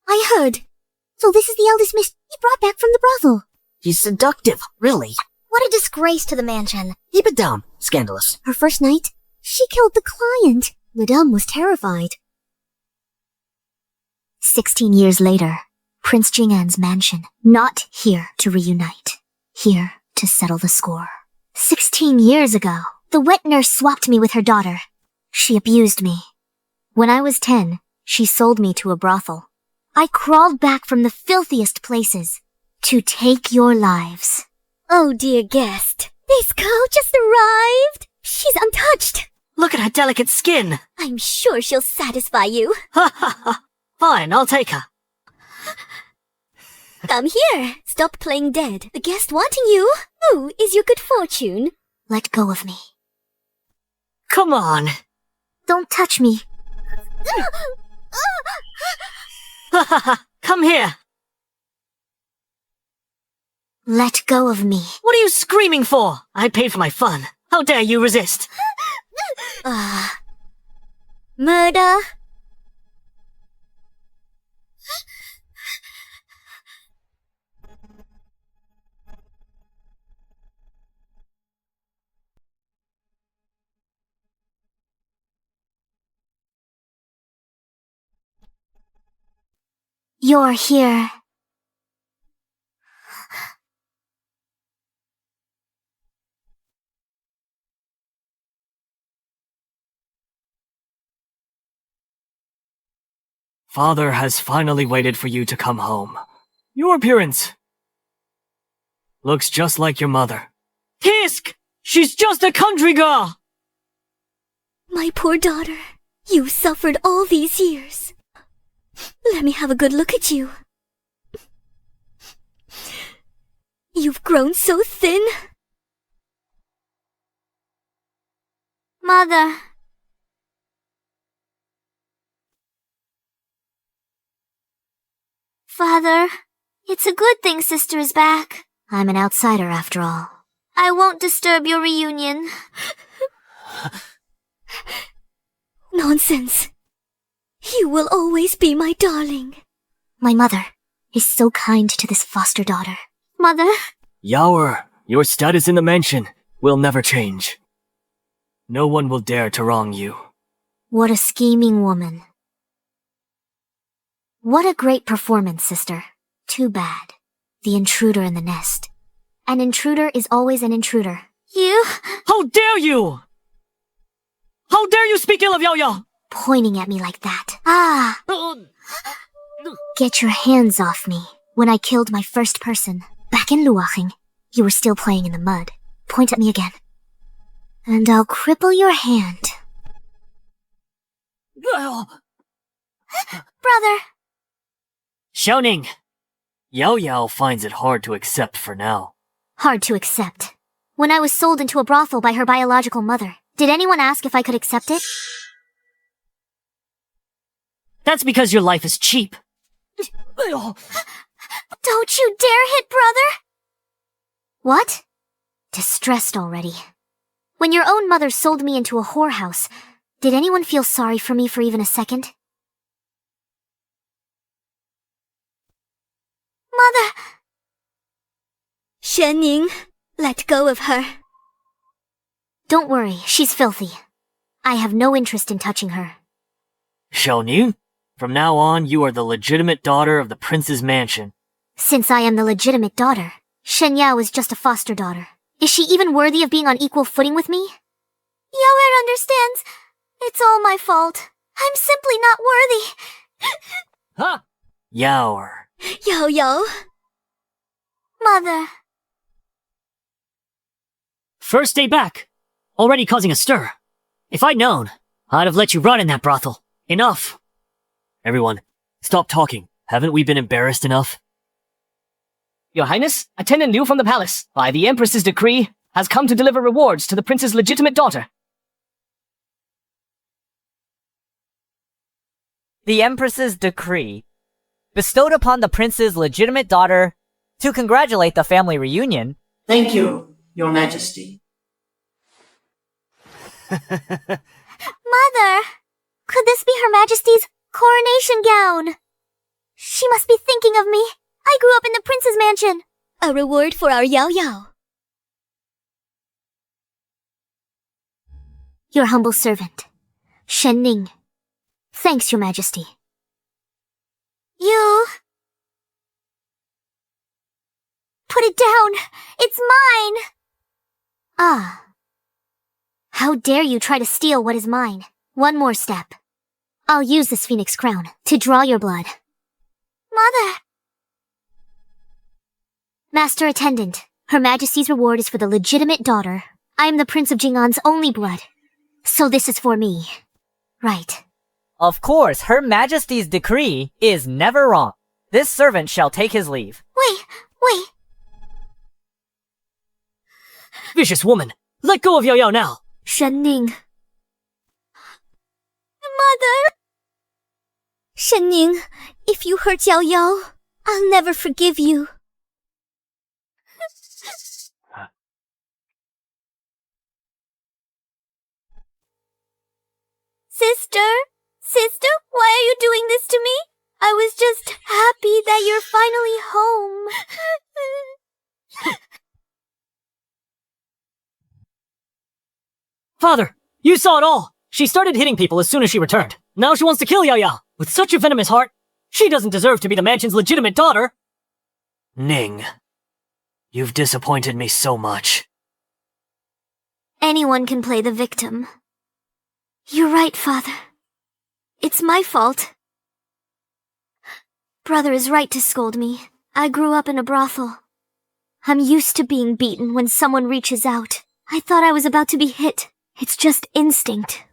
I heard. So this is the eldest miss he brought back from the brothel. He's seductive, really. What a disgrace to the mansion. Keep it down. Scandalous. Her first night, she killed the client. Madame was terrified. 16 years later, Prince Jing'an's mansion. Not here to reunite. Here to settle the score. 16 years ago, the wet nurse swapped me with her daughter. She abused me. When I was 10, she sold me to a brothel. I crawled back from the filthiest places to take your lives. Oh, dear guest. This girl just arrived. She's untouched. Look at her delicate skin. I'm sure she'll satisfy you. Ha ha ha. Fine, I'll take her. Come here. Stop playing dead. The guest wanting you. Who is your good fortune? Let go of me. Come on. Don't touch me. Ha ha ha. Come here. Let go of me. What are you screaming for? I paid for my fun. How dare you resist? Murder? You're here. Father has finally waited for you to come home. Your appearance looks just like your mother. Tisk! She's just a country girl! My poor daughter. You suffered all these years. Let me have a good look at you. You've grown so thin. Mother. Father, it's a good thing Sister is back. I'm an outsider after all. I won't disturb your reunion. Nonsense. You will always be my darling. My mother is so kind to this foster daughter. Mother? Yaoer, your status in the mansion will never change. No one will dare to wrong you. What a scheming woman. What a great performance, sister. Too bad. The intruder in the nest. An intruder is always an intruder. You? How dare you! How dare you speak ill of Yaoyao! Pointing at me like that. Ah! Get your hands off me. When I killed my first person, back in Luaching, you were still playing in the mud. Point at me again. And I'll cripple your hand. Brother! Xiaoning! Yaoyao finds it hard to accept for now. Hard to accept. When I was sold into a brothel by her biological mother, did anyone ask if I could accept it? That's because your life is cheap. Don't you dare hit brother! What? Distressed already. When your own mother sold me into a whorehouse, did anyone feel sorry for me for even a second? Mother! Shenning, let go of her. Don't worry, she's filthy. I have no interest in touching her. Xiaoning, from now on you are the legitimate daughter of the prince's mansion. Since I am the legitimate daughter, Shen Yao is just a foster daughter. Is she even worthy of being on equal footing with me? Yaoer understands. It's all my fault. I'm simply not worthy. Huh? Yaoer. Yao. Mother. First day back. Already causing a stir. If I'd known, I'd have let you run in that brothel. Enough. Everyone, stop talking. Haven't we been embarrassed enough? Your Highness, attendant Liu from the palace, by the Empress's decree, has come to deliver rewards to the prince's legitimate daughter. The Empress's decree, bestowed upon the prince's legitimate daughter to congratulate the family reunion. Thank you, Your Majesty. Mother! Could this be Her Majesty's coronation gown? She must be thinking of me. I grew up in the prince's mansion. A reward for our Yao Yao. Your humble servant, Shen Ning. Thanks, Your Majesty. You... Put it down! It's mine! Ah. How dare you try to steal what is mine? One more step. I'll use this phoenix crown to draw your blood. Mother! Master Attendant, Her Majesty's reward is for the legitimate daughter. I am the Prince of Jing'an's only blood. So this is for me. Right. Of course, Her Majesty's decree is never wrong. This servant shall take his leave. Wait. Vicious woman! Let go of Yao Yao now! Shen Ning. Mother! Shen Ning, if you hurt Yao Yao, I'll never forgive you. Sister, why are you doing this to me? I was just happy that you're finally home. Father! You saw it all! She started hitting people as soon as she returned. Now she wants to kill Yao Yao. With such a venomous heart, she doesn't deserve to be the mansion's legitimate daughter. Ning, you've disappointed me so much. Anyone can play the victim. You're right, Father. It's my fault. Brother is right to scold me. I grew up in a brothel. I'm used to being beaten when someone reaches out. I thought I was about to be hit. It's just instinct.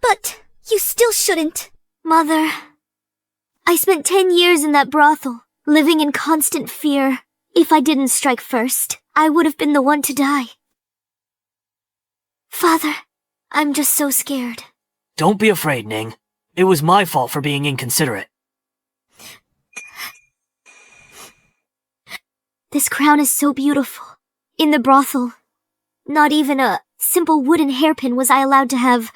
But you still shouldn't. Mother, I spent 10 years in that brothel, living in constant fear. If I didn't strike first, I would have been the one to die. Father, I'm just so scared. Don't be afraid, Ning. It was my fault for being inconsiderate. This crown is so beautiful. In the brothel, not even a simple wooden hairpin was I allowed to have.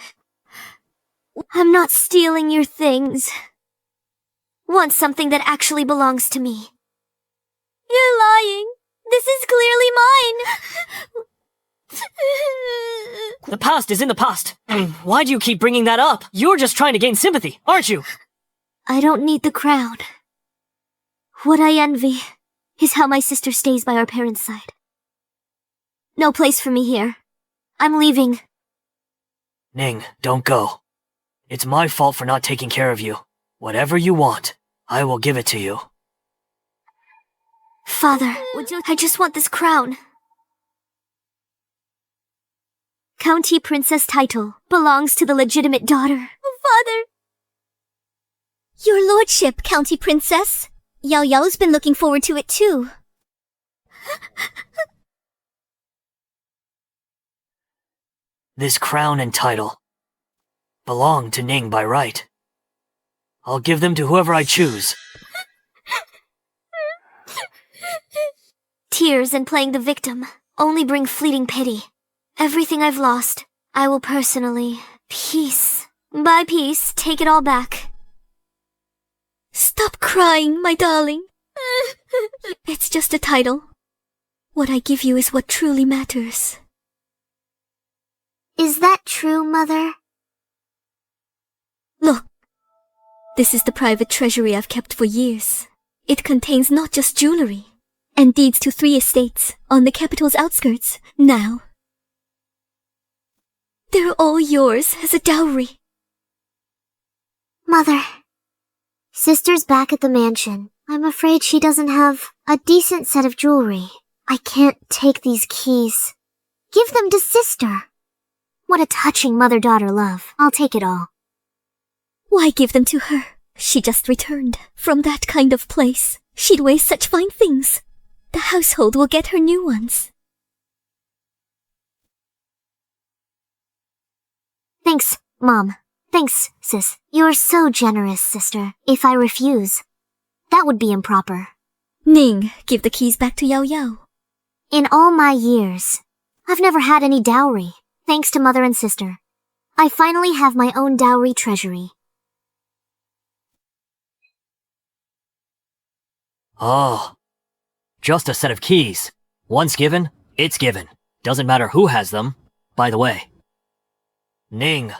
I'm not stealing your things. Want something that actually belongs to me. You're lying. This is clearly mine. The past is in the past. Why do you keep bringing that up? You're just trying to gain sympathy, aren't you? I don't need the crown. What I envy is how my sister stays by our parents' side. No place for me here. I'm leaving. Ning, don't go. It's my fault for not taking care of you. Whatever you want, I will give it to you. Father, I just want this crown. County Princess title belongs to the legitimate daughter. Father! Your lordship, County Princess. Yao Yao's been looking forward to it too. This crown and title belong to Ning by right. I'll give them to whoever I choose. Tears and playing the victim only bring fleeting pity. Everything I've lost, I will personally, piece by piece, take it all back. Stop crying, my darling. It's just a title. What I give you is what truly matters. Is that true, Mother? Look, this is the private treasury I've kept for years. It contains not just jewelry, and deeds to 3 estates on the capital's outskirts. Now, they're all yours as a dowry. Mother, Sister's back at the mansion. I'm afraid she doesn't have a decent set of jewelry. I can't take these keys. Give them to Sister. What a touching mother-daughter love. I'll take it all. Why give them to her? She just returned from that kind of place. She'd waste such fine things. The household will get her new ones. Thanks, Mom. Thanks, Sis. You're so generous, Sister. If I refuse, that would be improper. Ning, give the keys back to Yao Yao. In all my years, I've never had any dowry, thanks to Mother and Sister. I finally have my own dowry treasury. Oh, just a set of keys. Once given, it's given. Doesn't matter who has them. By the way, Ning,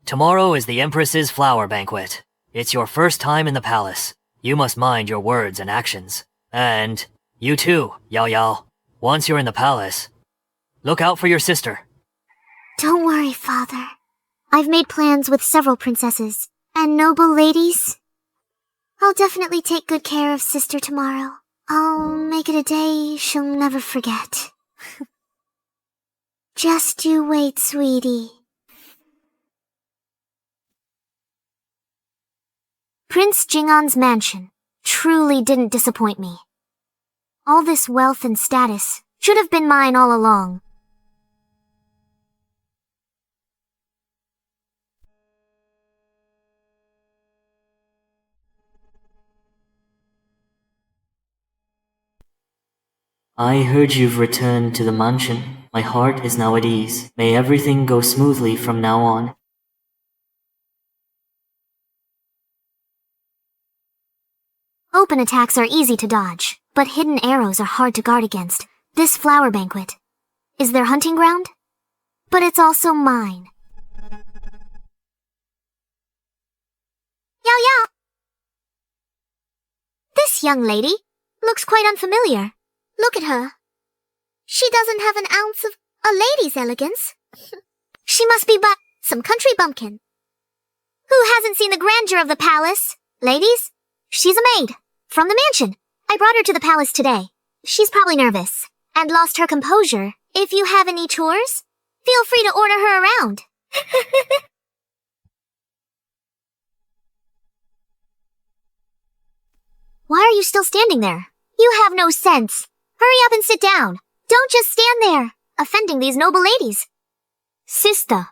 tomorrow is the Empress's flower banquet. It's your first time in the palace. You must mind your words and actions. And you too, Yao Yao. Once you're in the palace, look out for your sister. Don't worry, father. I've made plans with several princesses and noble ladies. I'll definitely take good care of sister tomorrow. I'll make it a day she'll never forget. Just you wait, sweetie. Prince Jingon's mansion truly didn't disappoint me. All this wealth and status should have been mine all along. I heard you've returned to the mansion. My heart is now at ease. May everything go smoothly from now on. Open attacks are easy to dodge, but hidden arrows are hard to guard against. This flower banquet is their hunting ground, but it's also mine. Yao Yao! This young lady looks quite unfamiliar. Look at her. She doesn't have an ounce of a lady's elegance. She must be but some country bumpkin. Who hasn't seen the grandeur of the palace? Ladies, she's a maid from the mansion. I brought her to the palace today. She's probably nervous and lost her composure. If you have any chores, feel free to order her around. Why are you still standing there? You have no sense. Hurry up and sit down. Don't just stand there, offending these noble ladies. Sister,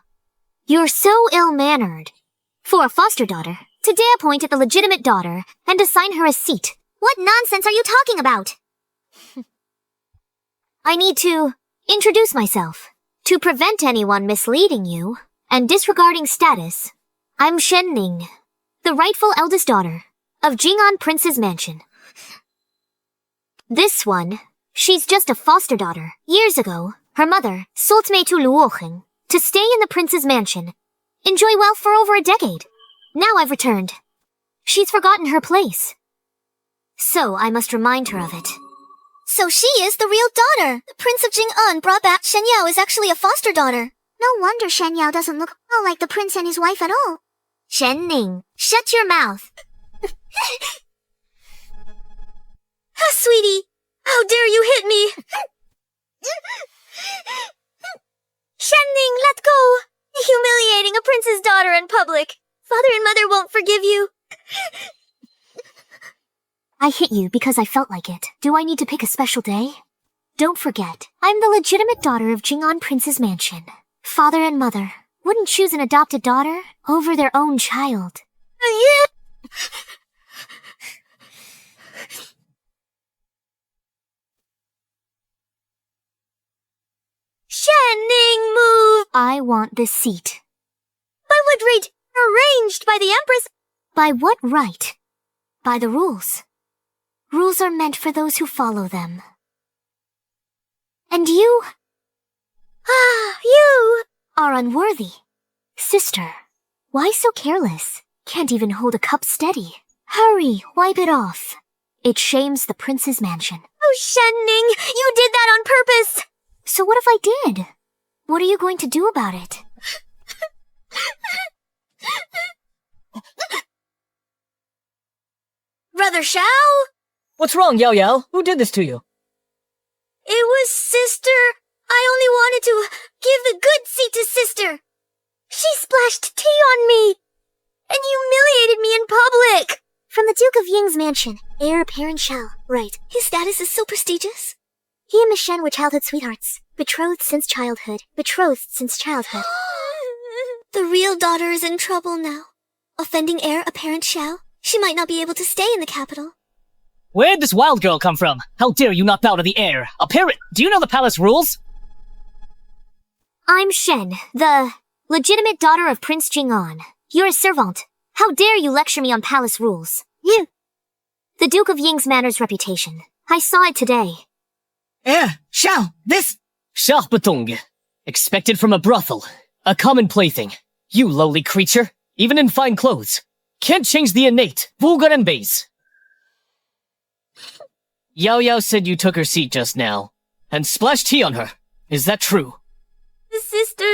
you're so ill-mannered. For a foster daughter, to dare point at the legitimate daughter and assign her a seat. What nonsense are you talking about? I need to introduce myself. To prevent anyone misleading you and disregarding status, I'm Shen Ning, the rightful eldest daughter of Jingon Prince's mansion. This one, she's just a foster daughter. Years ago, her mother sold me to Luocheng to stay in the prince's mansion, enjoy wealth for over a decade. Now I've returned. She's forgotten her place. So I must remind her of it. So she is the real daughter. The Prince of Jing'an brought back Shen Yao is actually a foster daughter. No wonder Shen Yao doesn't look like the prince and his wife at all. Shen Ning, shut your mouth. Sweetie, how dare you hit me? Shen Ning, let go. Humiliating a prince's daughter in public. Father and mother won't forgive you. I hit you because I felt like it. Do I need to pick a special day? Don't forget, I'm the legitimate daughter of Jingon Prince's mansion. Father and mother wouldn't choose an adopted daughter over their own child. Shen Ning, move! I want this seat. By what right? Arranged by the Empress. By what right? By the rules. Rules are meant for those who follow them. And you? You are unworthy. Sister, why so careless? Can't even hold a cup steady. Hurry, wipe it off. It shames the prince's mansion. Oh, Shen Ning, you did that on purpose! So what if I did? What are you going to do about it? Brother Xiao? What's wrong, Yao Yao? Who did this to you? It was sister. I only wanted to give the good seat to sister. She splashed tea on me and humiliated me in public. From the Duke of Ying's mansion, heir apparent Xiao. Right. His status is so prestigious. He and Miss Shen were childhood sweethearts. Betrothed since childhood. The real daughter is in trouble now. Offending heir apparent Xiao. She might not be able to stay in the capital. Where'd this wild girl come from? How dare you not bow to the heir? A parrot! Do you know the palace rules? I'm Shen, the legitimate daughter of Prince Jing'an. You're a servant. How dare you lecture me on palace rules? The Duke of Ying's manor's reputation. I saw it today. Xiao, this... Xiao expected from a brothel. A common plaything. You lowly creature, even in fine clothes, can't change the innate, vulgar and base. Yao Yao said you took her seat just now, and splashed tea on her. Is that true? Sister,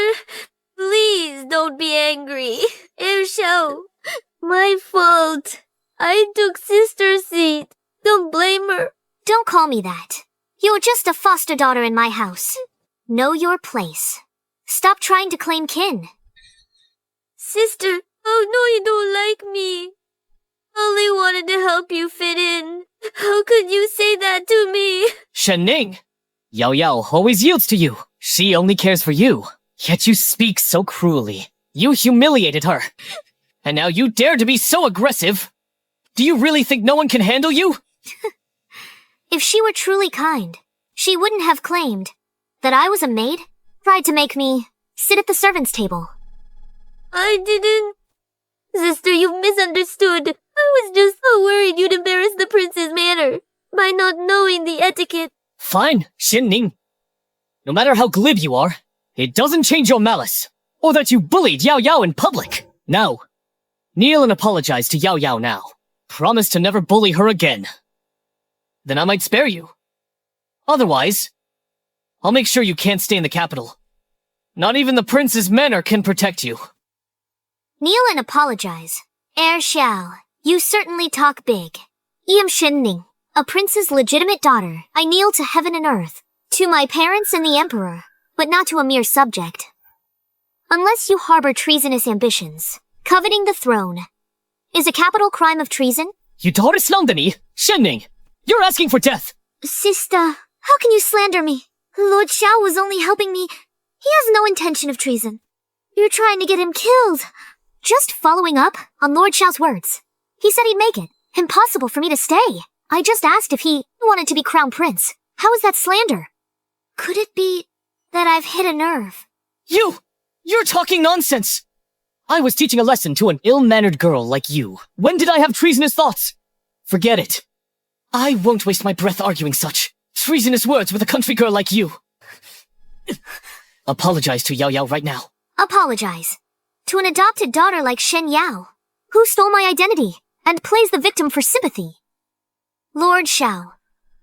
please don't be angry. Xiao, my fault. I took sister's seat. Don't blame her. Don't call me that. You're just a foster daughter in my house. Know your place. Stop trying to claim kin. Sister, oh no, you don't like me. Only wanted to help you fit in. How could you say that to me? Shenning! Yao Yao always yields to you. She only cares for you. Yet you speak so cruelly. You humiliated her. And now you dare to be so aggressive. Do you really think no one can handle you? If she were truly kind, she wouldn't have claimed that I was a maid, tried to make me sit at the servants' table. I didn't. Sister, you misunderstood. I was just so worried you'd embarrass the prince's manor by not knowing the etiquette. Fine, Shenning. No matter how glib you are, it doesn't change your malice, or that you bullied Yao Yao in public. Now, kneel and apologize to Yao Yao now. Promise to never bully her again. Then I might spare you. Otherwise, I'll make sure you can't stay in the capital. Not even the prince's manor can protect you. Kneel and apologize. Xiao, you certainly talk big. I am Shenning, a prince's legitimate daughter. I kneel to heaven and earth, to my parents and the emperor, but not to a mere subject. Unless you harbor treasonous ambitions, coveting the throne is a capital crime of treason. You daughter Slandani, Shenning, you're asking for death. Sister, how can you slander me? Lord Xiao was only helping me. He has no intention of treason. You're trying to get him killed. Just following up on Lord Xiao's words. He said he'd make it. Impossible for me to stay. I just asked if he wanted to be crown prince. How is that slander? Could it be that I've hit a nerve? You're talking nonsense. I was teaching a lesson to an ill-mannered girl like you. When did I have treasonous thoughts? Forget it. I won't waste my breath arguing such treasonous words with a country girl like you. Apologize to Yao Yao right now. Apologize. To an adopted daughter like Shen Yao, who stole my identity and plays the victim for sympathy. Lord Xiao,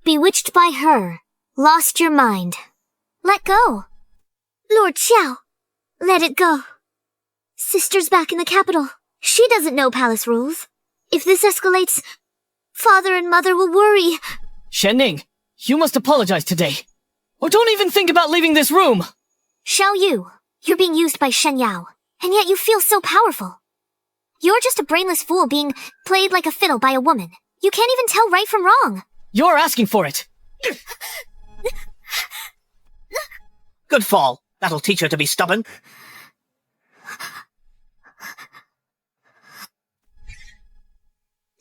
bewitched by her, lost your mind. Let go. Lord Xiao, let it go. Sister's back in the capital. She doesn't know palace rules. If this escalates, father and mother will worry. Shenning, you must apologize today. Or don't even think about leaving this room. Xiao Yu, you're being used by Shen Yao, and yet you feel so powerful. You're just a brainless fool being played like a fiddle by a woman. You can't even tell right from wrong. You're asking for it. Good fall. That'll teach her to be stubborn.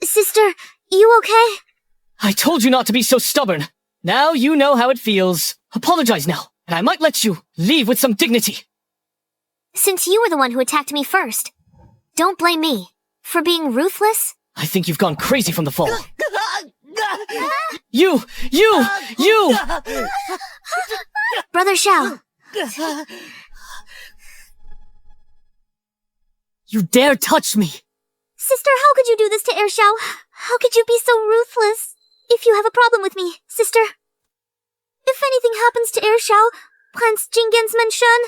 Sister, you okay? I told you not to be so stubborn. Now you know how it feels. Apologize now, and I might let you leave with some dignity. Since you were the one who attacked me first, don't blame me for being ruthless. I think you've gone crazy from the fall. You! Brother Xiao, You dare touch me! sister, how could you do this to Xiao? How could you be so ruthless? If you have a problem with me, sister. If anything happens to Xiao, Prince Jinggen's mention.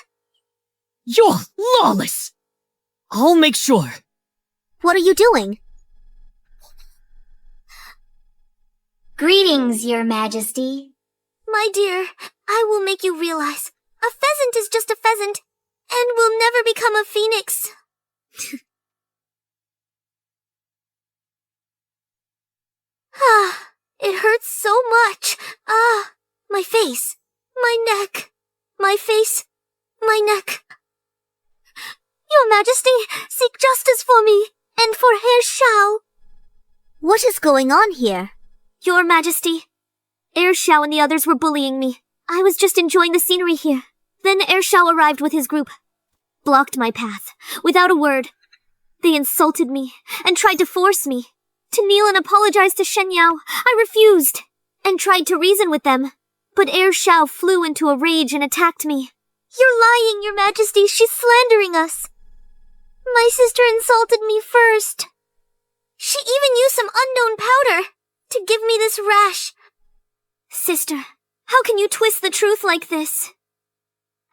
You're lawless! I'll make sure. What are you doing? Greetings, Your Majesty. My dear, I will make you realize a pheasant is just a pheasant and will never become a phoenix. It hurts so much. My face, my neck, my face, my neck. Your Majesty, seek justice for me and for Herr Xiao. What is going on here? Your Majesty, Herr Xiao and the others were bullying me. I was just enjoying the scenery here. Then Herr Xiao arrived with his group, blocked my path, without a word. They insulted me and tried to force me. to kneel and apologize to Shen Yao. I refused, and tried to reason with them. But Heir Shao flew into a rage and attacked me. You're lying, Your Majesty. She's slandering us. My sister insulted me first. She even used some unknown powder to give me this rash. Sister, how can you twist the truth like this?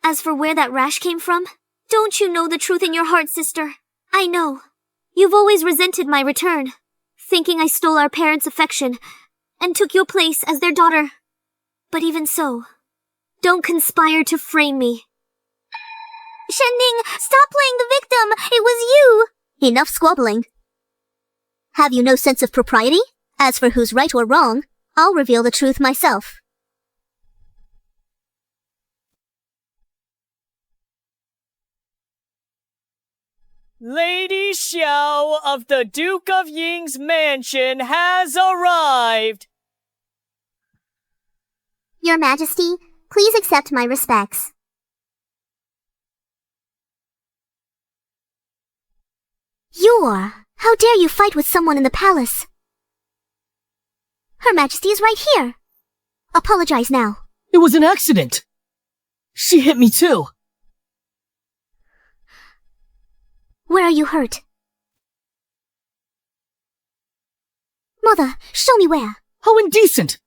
As for where that rash came from, don't you know the truth in your heart, sister? I know. You've always resented my return, thinking I stole our parents' affection and took your place as their daughter. But even so, don't conspire to frame me. Shenning, stop playing the victim! It was you! Enough squabbling. Have you no sense of propriety? As for who's right or wrong, I'll reveal the truth myself. Lady Xiao of the Duke of Ying's mansion has arrived! Your Majesty, please accept my respects. How dare you fight with someone in the palace? Her Majesty is right here. Apologize now. It was an accident! She hit me too! Where are you hurt? Mother, show me where. How indecent!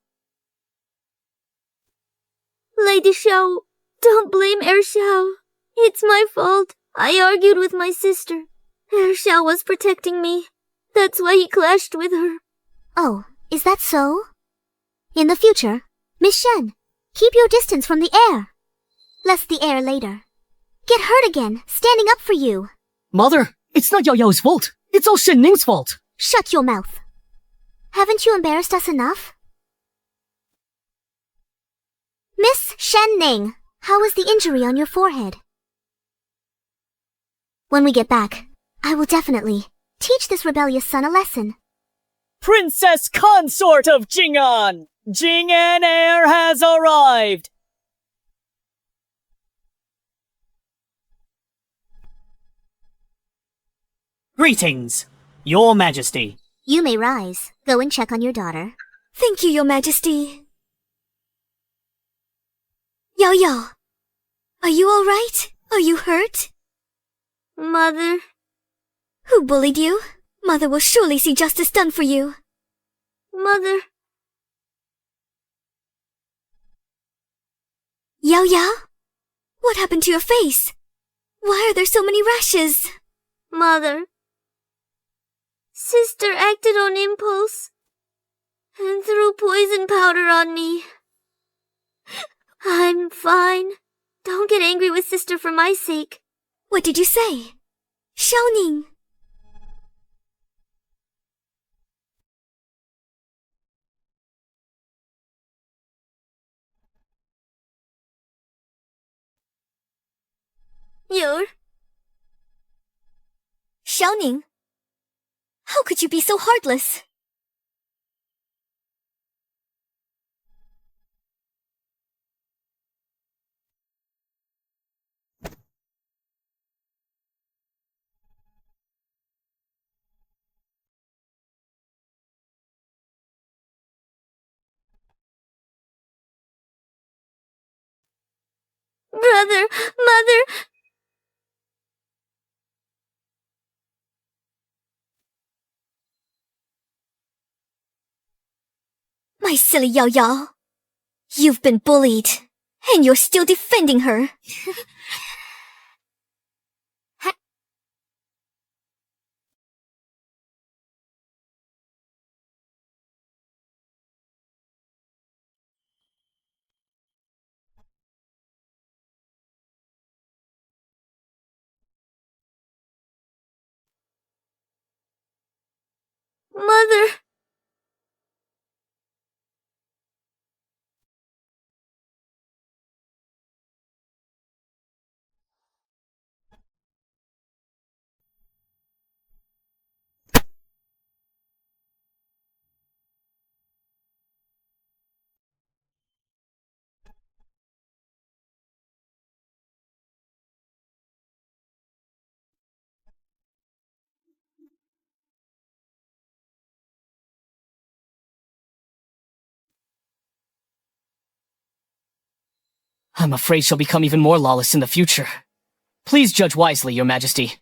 Lady Xiao, don't blame Heir Xiao. It's my fault. I argued with my sister. Heir Xiao was protecting me. That's why he clashed with her. Oh, is that so? In the future, Miss Shen, keep your distance from the heir. Lest the heir later get hurt again, standing up for you. Mother, it's not Yao Yao's fault. It's all Shen Ning's fault. Shut your mouth. Haven't you embarrassed us enough? Miss Shen Ning, how is the injury on your forehead? When we get back, I will definitely teach this rebellious son a lesson. Princess Consort of Jing'an! Jing'an heir has arrived! Greetings, Your Majesty. You may rise. Go and check on your daughter. Thank you, Your Majesty. Yao Yao, are you all right? Are you hurt? Mother. Who bullied you? Mother will surely see justice done for you. Mother. Yao Yao? What happened to your face? Why are there so many rashes? Mother. Sister acted on impulse and threw poison powder on me. I'm fine. Don't get angry with sister for my sake. What did you say? Xiaoning. Xiaoning? How could you be so heartless? Brother, mother. My silly Yao Yao. You've been bullied, and you're still defending her. Mother. I'm afraid she'll become even more lawless in the future. Please judge wisely, Your Majesty.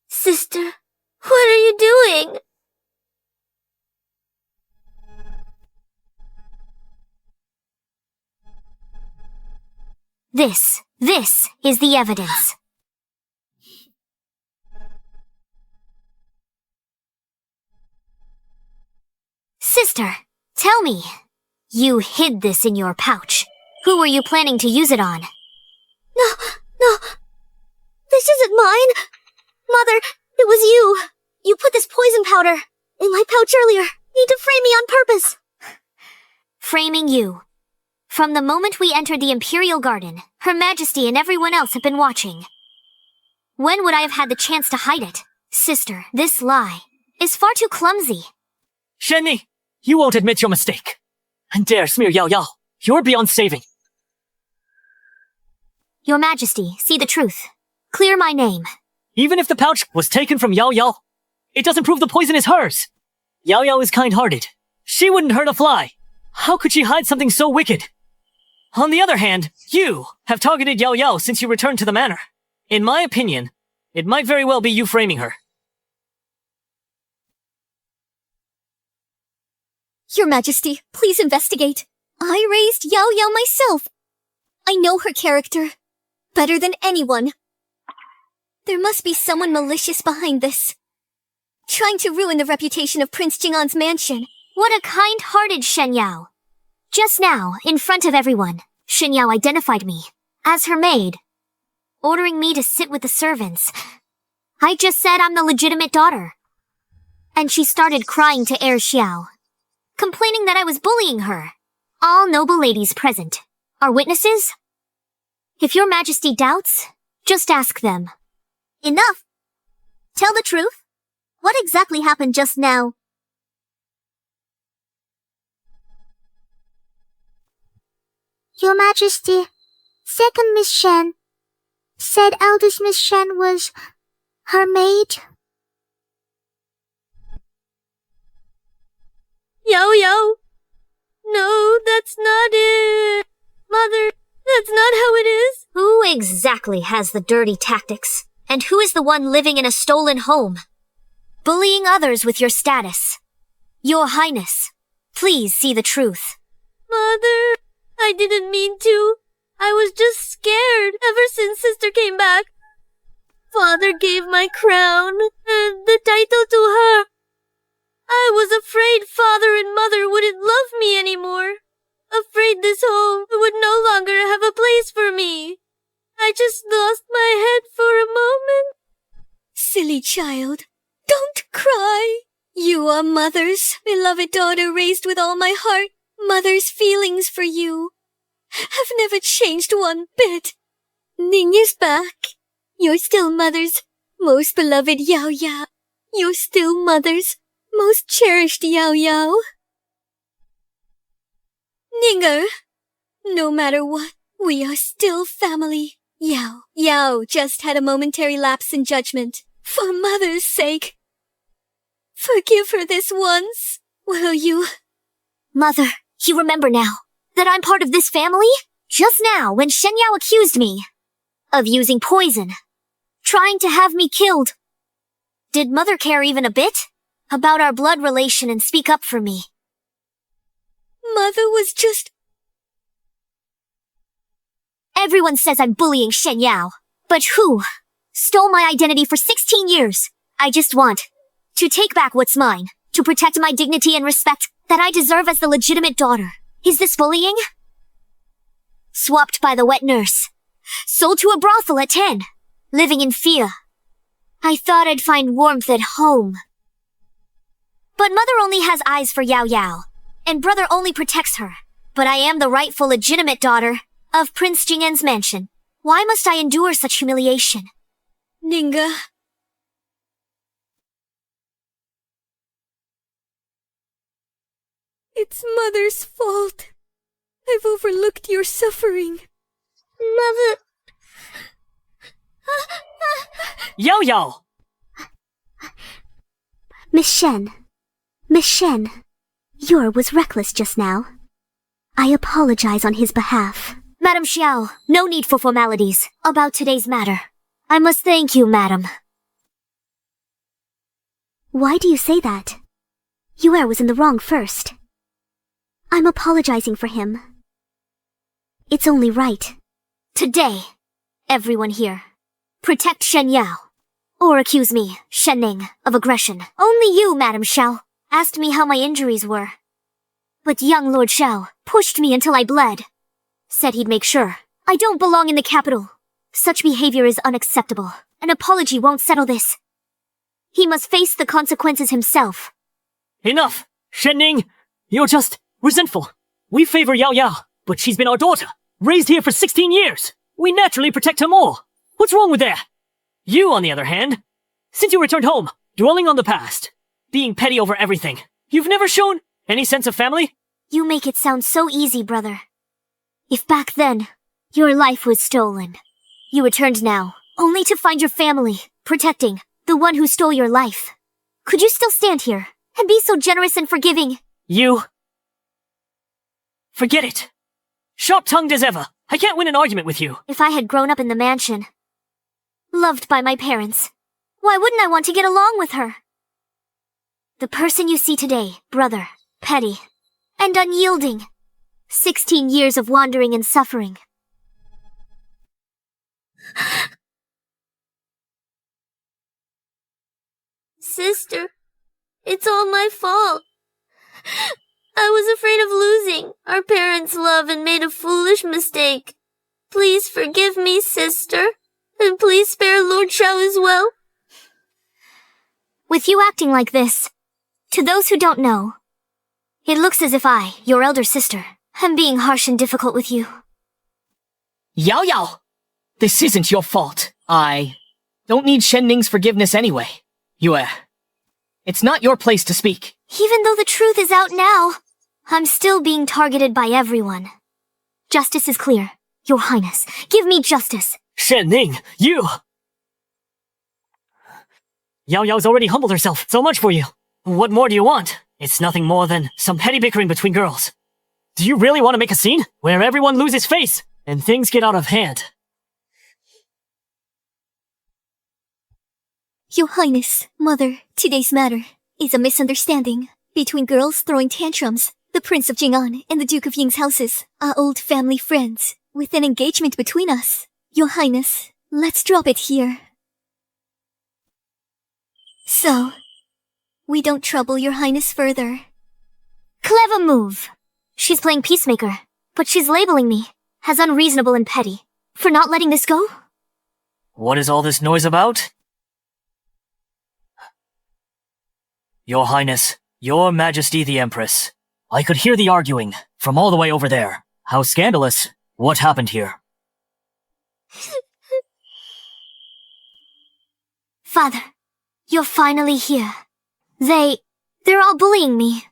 Sister, what are you doing? This is the evidence. Sister, tell me. You hid this in your pouch. Who were you planning to use it on? No. This isn't mine. Mother, it was you. You put this poison powder in my pouch earlier. Need to frame me on purpose. Framing you. From the moment we entered the Imperial Garden, Her Majesty and everyone else have been watching. When would I have had the chance to hide it? Sister, this lie is far too clumsy. Shenni, you won't admit your mistake. And dare smear Yao Yao. You're beyond saving. Your Majesty, see the truth. Clear my name. Even if the pouch was taken from Yao Yao, it doesn't prove the poison is hers. Yao Yao is kind-hearted. She wouldn't hurt a fly. How could she hide something so wicked? On the other hand, you have targeted Yao Yao since you returned to the manor. In my opinion, it might very well be you framing her. Your Majesty, please investigate. I raised Yao Yao myself. I know her character better than anyone. There must be someone malicious behind this, trying to ruin the reputation of Prince Jing'an's mansion. What a kind-hearted Shen Yao. Just now, in front of everyone, Shen Yao identified me as her maid, ordering me to sit with the servants. I just said I'm the legitimate daughter. And she started crying to Heir Xiao, complaining that I was bullying her. All noble ladies present are witnesses. If your Majesty doubts, just ask them. Enough! Tell the truth. What exactly happened just now? Your Majesty, second Miss Shen said eldest Miss Shen was her maid. Yao Yao! No, that's not it! Mother, that's not how it is! Who exactly has the dirty tactics? And who is the one living in a stolen home? Bullying others with your status. Your Highness, please see the truth. Mother, I didn't mean to. I was just scared ever since Sister came back. Father gave my crown and the title to her. I was afraid Father and Mother wouldn't love me anymore. Afraid this home would no longer have a place for me. I just lost my head for a moment. Silly child, don't cry. You are Mother's beloved daughter raised with all my heart. Mother's feelings for you have never changed one bit. Ning is back. You're still Mother's most beloved Yao Yao. You're still Mother's most cherished Yao Yao. Ninger, no matter what, we are still family. Yao just had a momentary lapse in judgment. For Mother's sake, forgive her this once, will you? Mother, you remember now that I'm part of this family? Just now, when Shen Yao accused me of using poison, trying to have me killed. Did Mother care even a bit about our blood relation and speak up for me? Mother was just... Everyone says I'm bullying Shen Yao, But who stole my identity for 16 years? I just want to take back what's mine, to protect my dignity and respect that I deserve as the legitimate daughter. Is this bullying? Swapped by the wet nurse. Sold to a brothel at 10. Living in fear. I thought I'd find warmth at home. But mother only has eyes for Yao Yao, and brother only protects her. But I am the rightful legitimate daughter of Prince Jing'an's mansion. Why must I endure such humiliation? Ninga. It's Mother's fault. I've overlooked your suffering. Mother... Yao Yao! Miss Shen. Miss Shen. Yor was reckless just now. I apologize on his behalf. Madam Xiao, no need for formalities about today's matter. I must thank you, madam. Why do you say that? Yue was in the wrong first. I'm apologizing for him. It's only right. Today, everyone here, protect Shen Yao. Or accuse me, Shen Ning, of aggression. Only you, Madam Xiao, asked me how my injuries were. But young Lord Xiao pushed me until I bled. Said he'd make sure I don't belong in the capital. Such behavior is unacceptable. An apology won't settle this. He must face the consequences himself. Enough! Shen Ning, you're just resentful. We favor Yao Yao, but she's been our daughter, raised here for 16 years. We naturally protect her more. What's wrong with that? You, on the other hand, since you returned home, dwelling on the past, being petty over everything, you've never shown any sense of family? You make it sound so easy, brother. If back then, your life was stolen, you returned now, only to find your family, protecting the one who stole your life. Could you still stand here and be so generous and forgiving? You... Forget it. Sharp-tongued as ever. I can't win an argument with you. If I had grown up in the mansion, loved by my parents, why wouldn't I want to get along with her? The person you see today, brother, petty, and unyielding. 16 years of wandering and suffering. Sister, it's all my fault. I was afraid of losing our parents' love and made a foolish mistake. Please forgive me, sister. And please spare Lord Xiao as well. With you acting like this, to those who don't know, it looks as if I, your elder sister, am being harsh and difficult with you. Yao Yao! This isn't your fault. I don't need Shen Ning's forgiveness anyway. Yue, it's not your place to speak. Even though the truth is out now, I'm still being targeted by everyone. Justice is clear. Your Highness, give me justice. Shen Ning, you! Yao Yao's already humbled herself. So much for you. What more do you want? It's nothing more than some petty bickering between girls. Do you really want to make a scene where everyone loses face and things get out of hand? Your Highness, Mother, today's matter is a misunderstanding between girls throwing tantrums. The Prince of Jing'an and the Duke of Ying's houses are old family friends, with an engagement between us. Your Highness, let's drop it here. So, we don't trouble Your Highness further. Clever move. She's playing peacemaker, but she's labeling me as unreasonable and petty for not letting this go? What is all this noise about? Your Highness, Your Majesty the Empress. I could hear the arguing from all the way over there. How scandalous. What happened here? Father, you're finally here. They're all bullying me.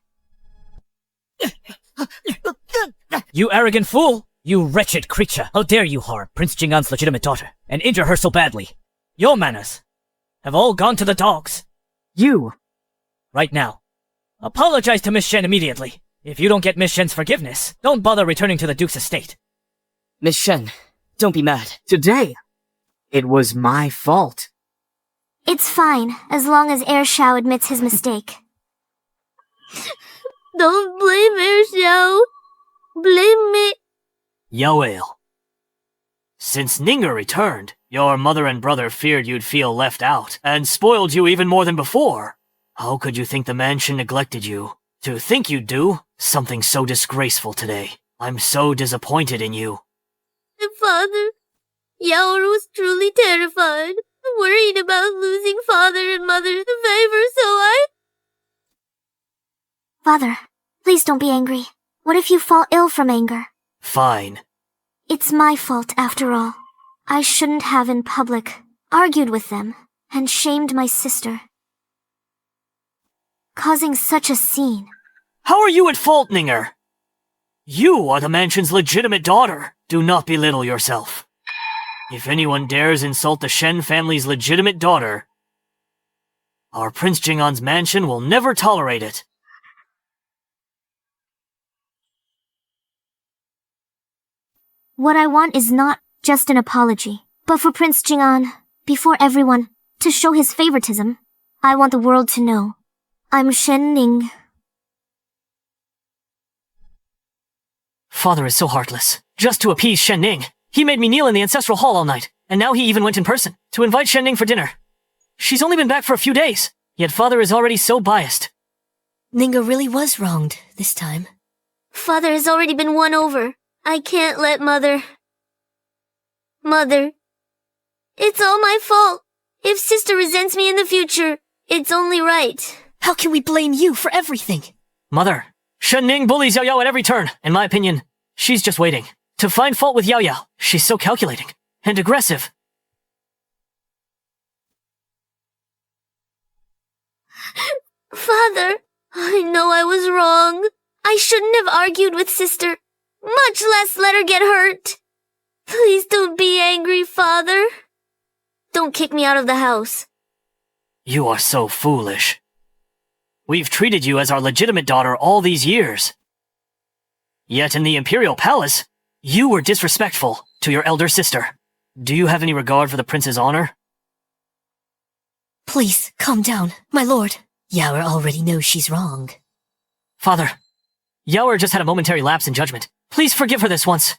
You arrogant fool! You wretched creature! How dare you harm Prince Jing'an's legitimate daughter and injure her so badly? Your manners have all gone to the dogs. You! Right now, apologize to Miss Shen immediately. If you don't get Miss Shen's forgiveness, don't bother returning to the Duke's estate. Miss Shen, don't be mad. Today, it was my fault. It's fine, as long as Heir Xiao admits his mistake. Don't blame Heir Xiao. Blame me. Yaoel. Since Ninger returned, your mother and brother feared you'd feel left out, and spoiled you even more than before. How could you think the mansion neglected you? To think you'd do something so disgraceful today. I'm so disappointed in you. Father, Yaor was truly terrified, worried about losing father and mother's favor, so I... Father, please don't be angry. What if you fall ill from anger? Fine. It's my fault, after all. I shouldn't have in public argued with them and shamed my sister, causing such a scene. How are you at fault, Ninger? You are the mansion's legitimate daughter. Do not belittle yourself. If anyone dares insult the Shen family's legitimate daughter, our Prince Jingan's mansion will never tolerate it. What I want is not just an apology, but for Prince Jingan, before everyone, to show his favoritism. I want the world to know I'm Shen Ning. Father is so heartless. Just to appease Shen Ning. He made me kneel in the ancestral hall all night, and now he even went in person to invite Shen Ning for dinner. She's only been back for a few days, yet father is already so biased. Ninger really was wronged this time. Father has already been won over. I can't let Mother... Mother... It's all my fault. If sister resents me in the future, it's only right. How can we blame you for everything? Mother, Shen Ning bullies Yao Yao at every turn. In my opinion, she's just waiting to find fault with Yao Yao. She's so calculating and aggressive. Father, I know I was wrong. I shouldn't have argued with sister, much less let her get hurt. Please don't be angry, Father. Don't kick me out of the house. You are so foolish. We've treated you as our legitimate daughter all these years. Yet in the Imperial Palace, you were disrespectful to your elder sister. Do you have any regard for the prince's honor? Please, calm down, my lord. Yaor already knows she's wrong. Father, Yaor just had a momentary lapse in judgment. Please forgive her this once.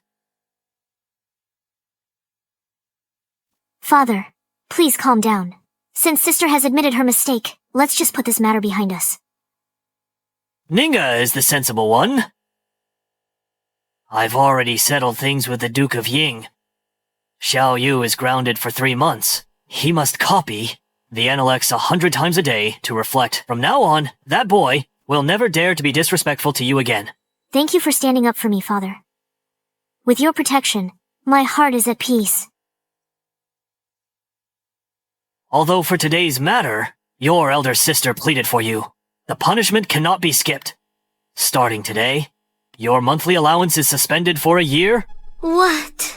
Father, please calm down. Since sister has admitted her mistake, let's just put this matter behind us. Ninga is the sensible one. I've already settled things with the Duke of Ying. Xiao Yu is grounded for 3 months. He must copy the Analects 100 times a day to reflect, from now on, that boy will never dare to be disrespectful to you again. Thank you for standing up for me, Father. With your protection, my heart is at peace. Although for today's matter, your elder sister pleaded for you. The punishment cannot be skipped. Starting today, your monthly allowance is suspended for a year. What?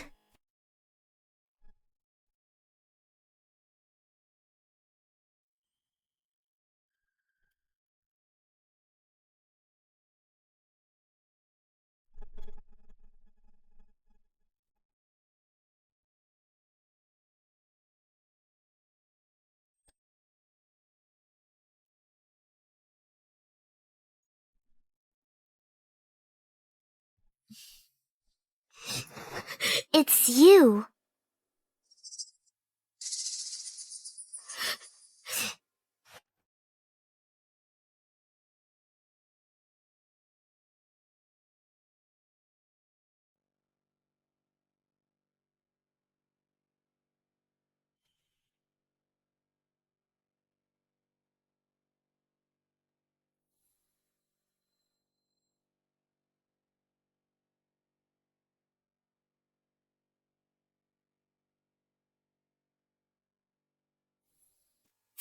It's you.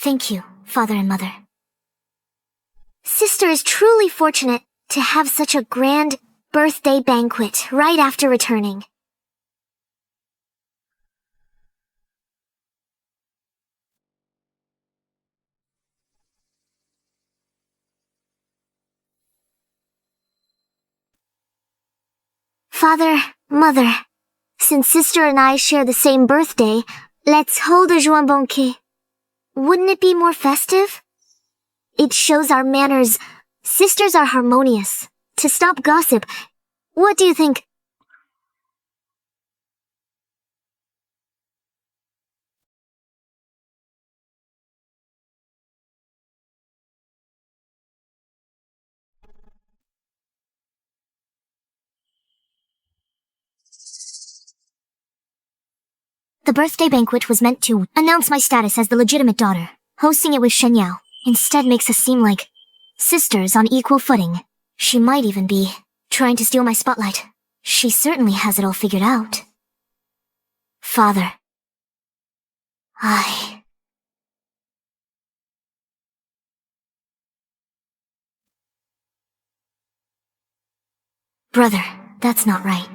Thank you, Father and Mother. Sister is truly fortunate to have such a grand birthday banquet right after returning. Father, Mother, since sister and I share the same birthday, let's hold a joint banquet. Wouldn't it be more festive? It shows our manners. Sisters are harmonious. To stop gossip, what do you think? The birthday banquet was meant to announce my status as the legitimate daughter. Hosting it with Shen Yao instead makes us seem like sisters on equal footing. She might even be trying to steal my spotlight. She certainly has it all figured out. Father. Brother, that's not right.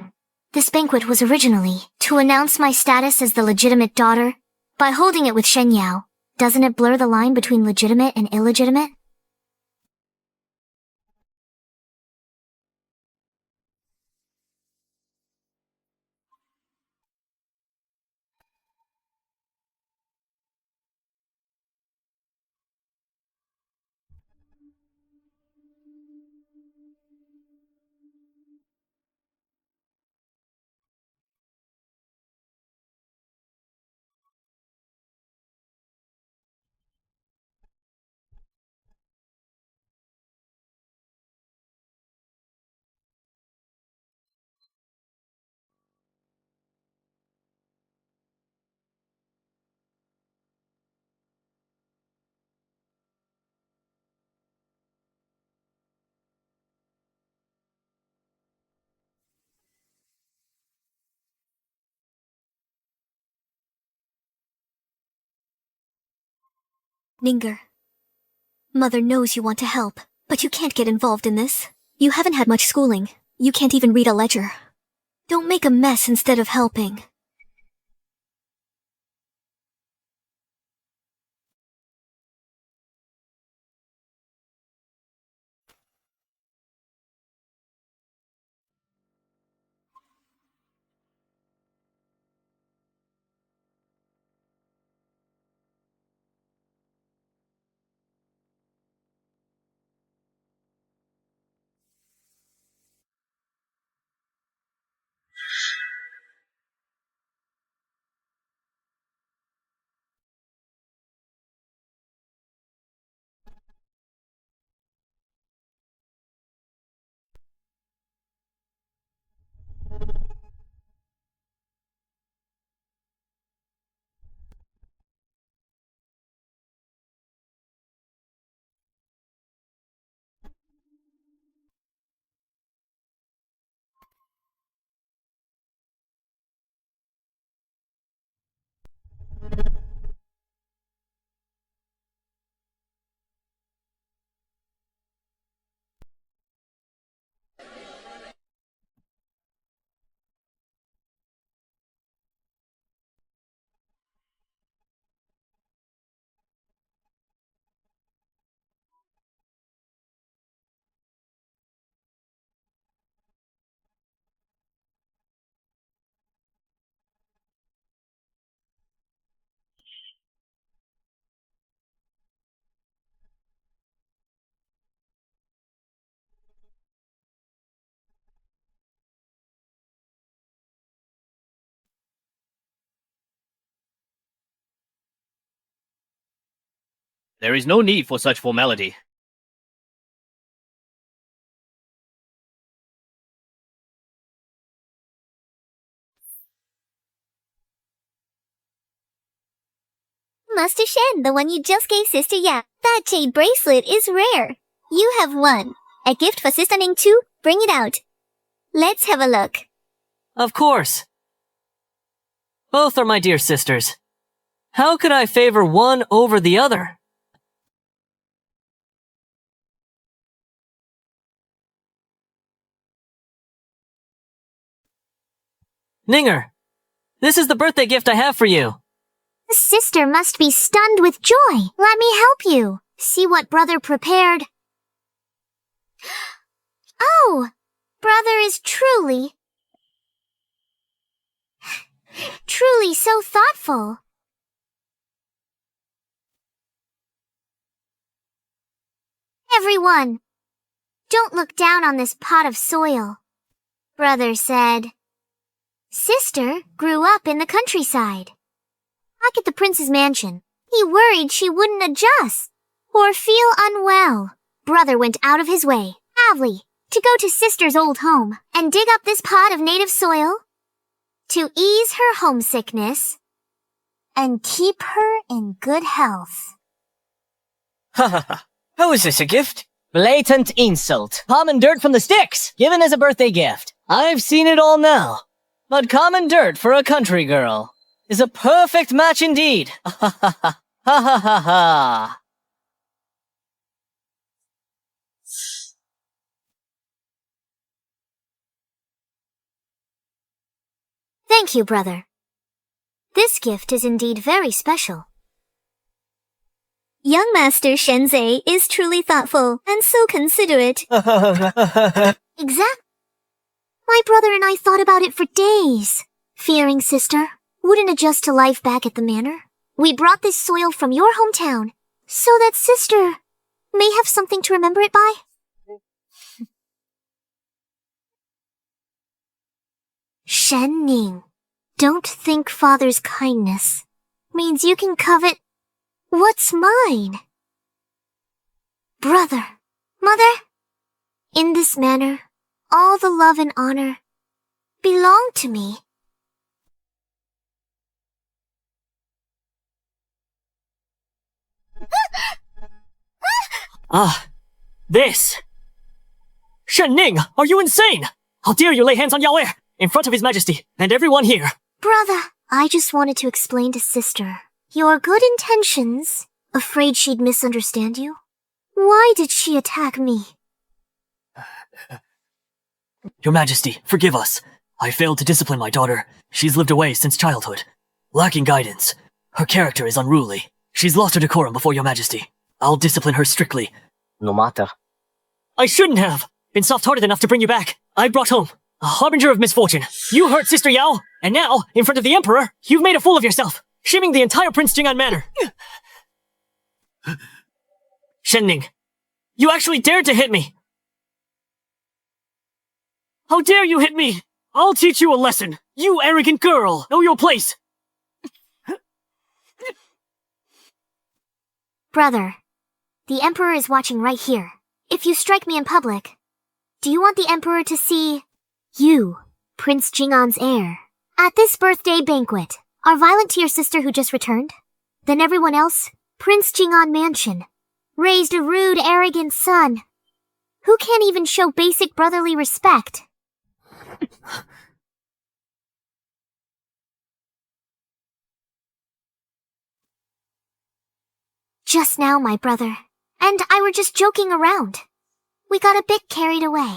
This banquet was originally to announce my status as the legitimate daughter. By holding it with Shen Yao, doesn't it blur the line between legitimate and illegitimate? Ninger. Mother knows you want to help, but you can't get involved in this. You haven't had much schooling. You can't even read a ledger. Don't make a mess instead of helping. There is no need for such formality. Master Shen, the one you just gave Sister Ya. That jade bracelet is rare. You have one. A gift for Sister Ning too? Bring it out. Let's have a look. Of course. Both are my dear sisters. How could I favor one over the other? Ninger, this is the birthday gift I have for you. Sister must be stunned with joy. Let me help you. See what brother prepared. Oh, brother is truly so thoughtful. Everyone, don't look down on this pot of soil. Brother said, Sister grew up in the countryside. Back at the prince's mansion, he worried she wouldn't adjust or feel unwell. Brother went out of his way, Avli, to go to Sister's old home and dig up this pot of native soil to ease her homesickness. and keep her in good health. Ha ha ha. How is this a gift? Blatant insult. Common dirt from the sticks, given as a birthday gift. I've seen it all now. But common dirt for a country girl is a perfect match indeed. Ha ha ha ha. Ha ha ha ha. Thank you, brother. This gift is indeed very special. Young Master Shenzei is truly thoughtful and so considerate. Exactly. My brother and I thought about it for days. Fearing sister wouldn't adjust to life back at the manor. We brought this soil from your hometown so that sister may have something to remember it by. Shen Ning, don't think father's kindness means you can covet what's mine. Brother, mother, in this manner, all the love and honor belong to me. This! Shen Ning, are you insane? How dare you lay hands on Yao Er in front of His Majesty and everyone here? Brother, I just wanted to explain to sister your good intentions. Afraid she'd misunderstand you? Why did she attack me? Your Majesty, forgive us. I failed to discipline my daughter. She's lived away since childhood. Lacking guidance. Her character is unruly. She's lost her decorum before Your Majesty. I'll discipline her strictly. No matter. I shouldn't have been soft-hearted enough to bring you back. I brought home a harbinger of misfortune. You hurt Sister Yao, and now, in front of the Emperor, you've made a fool of yourself, shaming the entire Prince Jing'an Manor. Shen Ning, you actually dared to hit me. How dare you hit me? I'll teach you a lesson. You arrogant girl. Know your place. Brother, the Emperor is watching right here. If you strike me in public, do you want the Emperor to see you, Prince Jing'an's heir, at this birthday banquet, are violent to your sister who just returned? Then everyone else, Prince Jing'an Mansion, raised a rude, arrogant son who can't even show basic brotherly respect. Just now, my brother and I were just joking around. We got a bit carried away,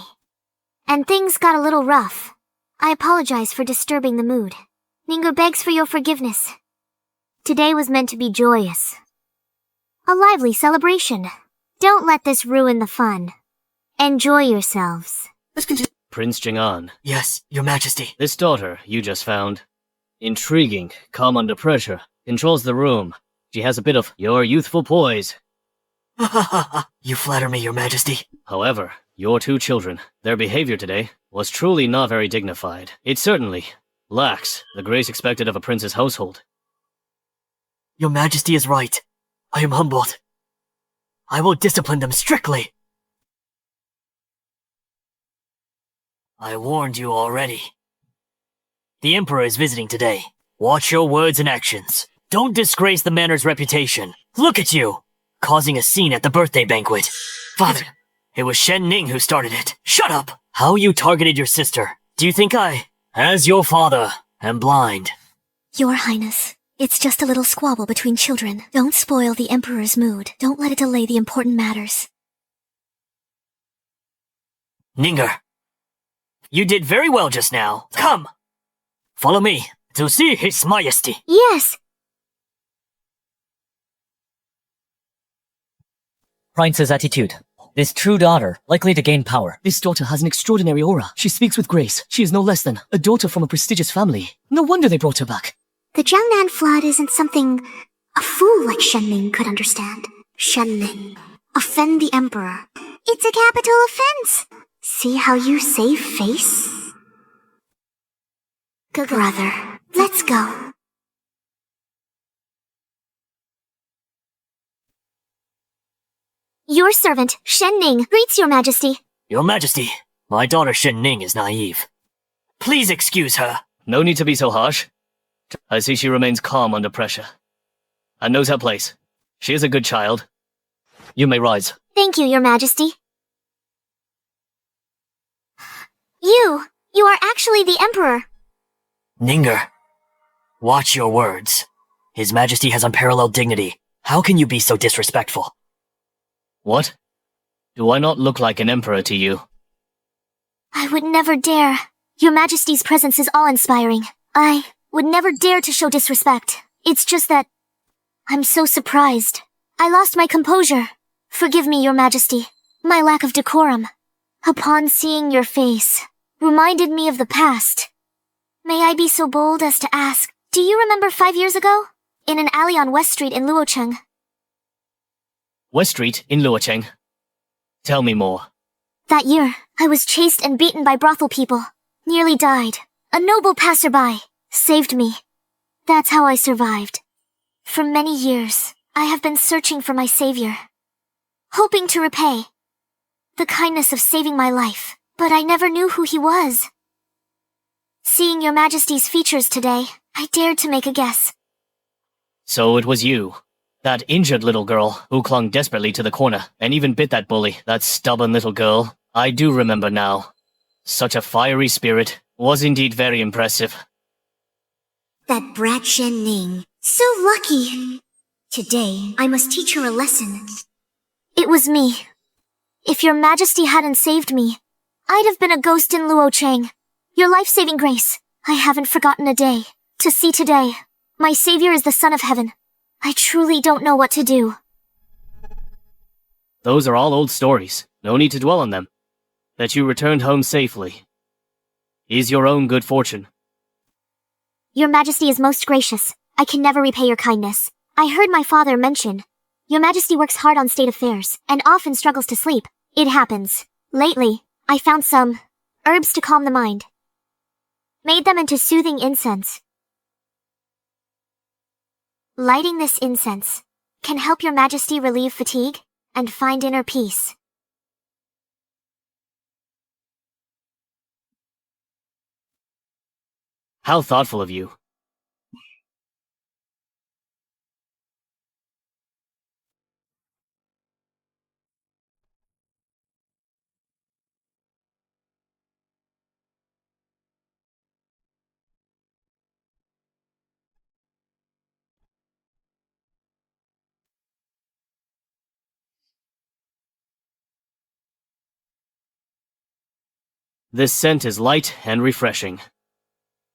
and things got a little rough. I apologize for disturbing the mood. Ningguo begs for your forgiveness. Today was meant to be joyous. A lively celebration. Don't let this ruin the fun. Enjoy yourselves. Prince Jing'an. Yes, Your Majesty. This daughter you just found. Intriguing, calm under pressure, controls the room. She has a bit of your youthful poise. You flatter me, Your Majesty. However, your two children, their behavior today was truly not very dignified. It certainly lacks the grace expected of a prince's household. Your Majesty is right. I am humbled. I will discipline them strictly. I warned you already. The Emperor is visiting today. Watch your words and actions. Don't disgrace the manor's reputation. Look at you, causing a scene at the birthday banquet. Father, it was Shen Ning who started it. Shut up! How you targeted your sister. Do you think I, as your father, am blind? Your Highness, it's just a little squabble between children. Don't spoil the Emperor's mood. Don't let it delay the important matters. Ninger, you did very well just now. Come! Follow me to see His Majesty. Yes! Prince's attitude. This true daughter, likely to gain power. This daughter has an extraordinary aura. She speaks with grace. She is no less than a daughter from a prestigious family. No wonder they brought her back. The Jiangnan flood isn't something a fool like Shen Ning could understand. Shen Ning, offend the Emperor. It's a capital offense. See how you save face? Brother, let's go. Your servant, Shen Ning, greets Your Majesty. Your Majesty, my daughter Shen Ning is naive. Please excuse her. No need to be so harsh. I see she remains calm under pressure. And knows her place. She is a good child. You may rise. Thank you, Your Majesty. You are actually the Emperor. Ninger, watch your words. His Majesty has unparalleled dignity. How can you be so disrespectful? What? Do I not look like an emperor to you? I would never dare. Your Majesty's presence is awe-inspiring. I would never dare to show disrespect. It's just that I'm so surprised. I lost my composure. Forgive me, Your Majesty. My lack of decorum. Upon seeing your face, reminded me of the past. May I be so bold as to ask, do you remember 5 years ago? In an alley on West Street in Luocheng. West Street in Luocheng. Tell me more. That year, I was chased and beaten by brothel people. Nearly died. A noble passerby saved me. That's how I survived. For many years, I have been searching for my savior. Hoping to repay the kindness of saving my life, but I never knew who he was. Seeing Your Majesty's features today, I dared to make a guess. So it was you, that injured little girl who clung desperately to the corner and even bit that bully, that stubborn little girl. I do remember now. Such a fiery spirit was indeed very impressive. That brat Shen Ning, so lucky. Today, I must teach her a lesson. It was me. If Your Majesty hadn't saved me, I'd have been a ghost in Luocheng. Your life-saving grace, I haven't forgotten a day. To see today, my savior is the Son of Heaven. I truly don't know what to do. Those are all old stories. No need to dwell on them. That you returned home safely is your own good fortune. Your Majesty is most gracious. I can never repay your kindness. I heard my father mention, Your Majesty works hard on state affairs and often struggles to sleep. It happens. Lately, I found some herbs to calm the mind. Made them into soothing incense. Lighting this incense can help Your Majesty relieve fatigue and find inner peace. How thoughtful of you. This scent is light and refreshing.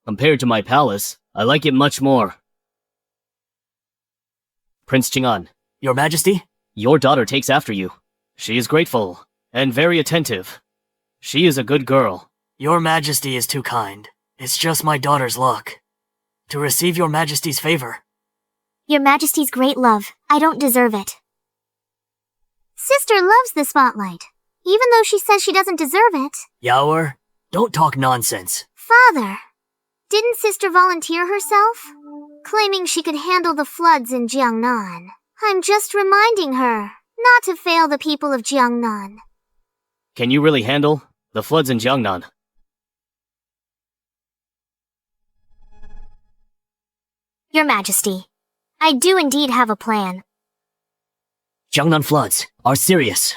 Compared to my palace, I like it much more. Prince Ching'an, Your Majesty? your daughter takes after you. She is grateful and very attentive. She is a good girl. Your Majesty is too kind. It's just my daughter's luck. To receive Your Majesty's favor. Your Majesty's great love. I don't deserve it. Sister loves the spotlight, even though she says she doesn't deserve it. Yaoer, don't talk nonsense. Father, didn't Sister volunteer herself? Claiming she could handle the floods in Jiangnan. I'm just reminding her not to fail the people of Jiangnan. Can you really handle the floods in Jiangnan? Your Majesty, I do indeed have a plan. Jiangnan floods are serious.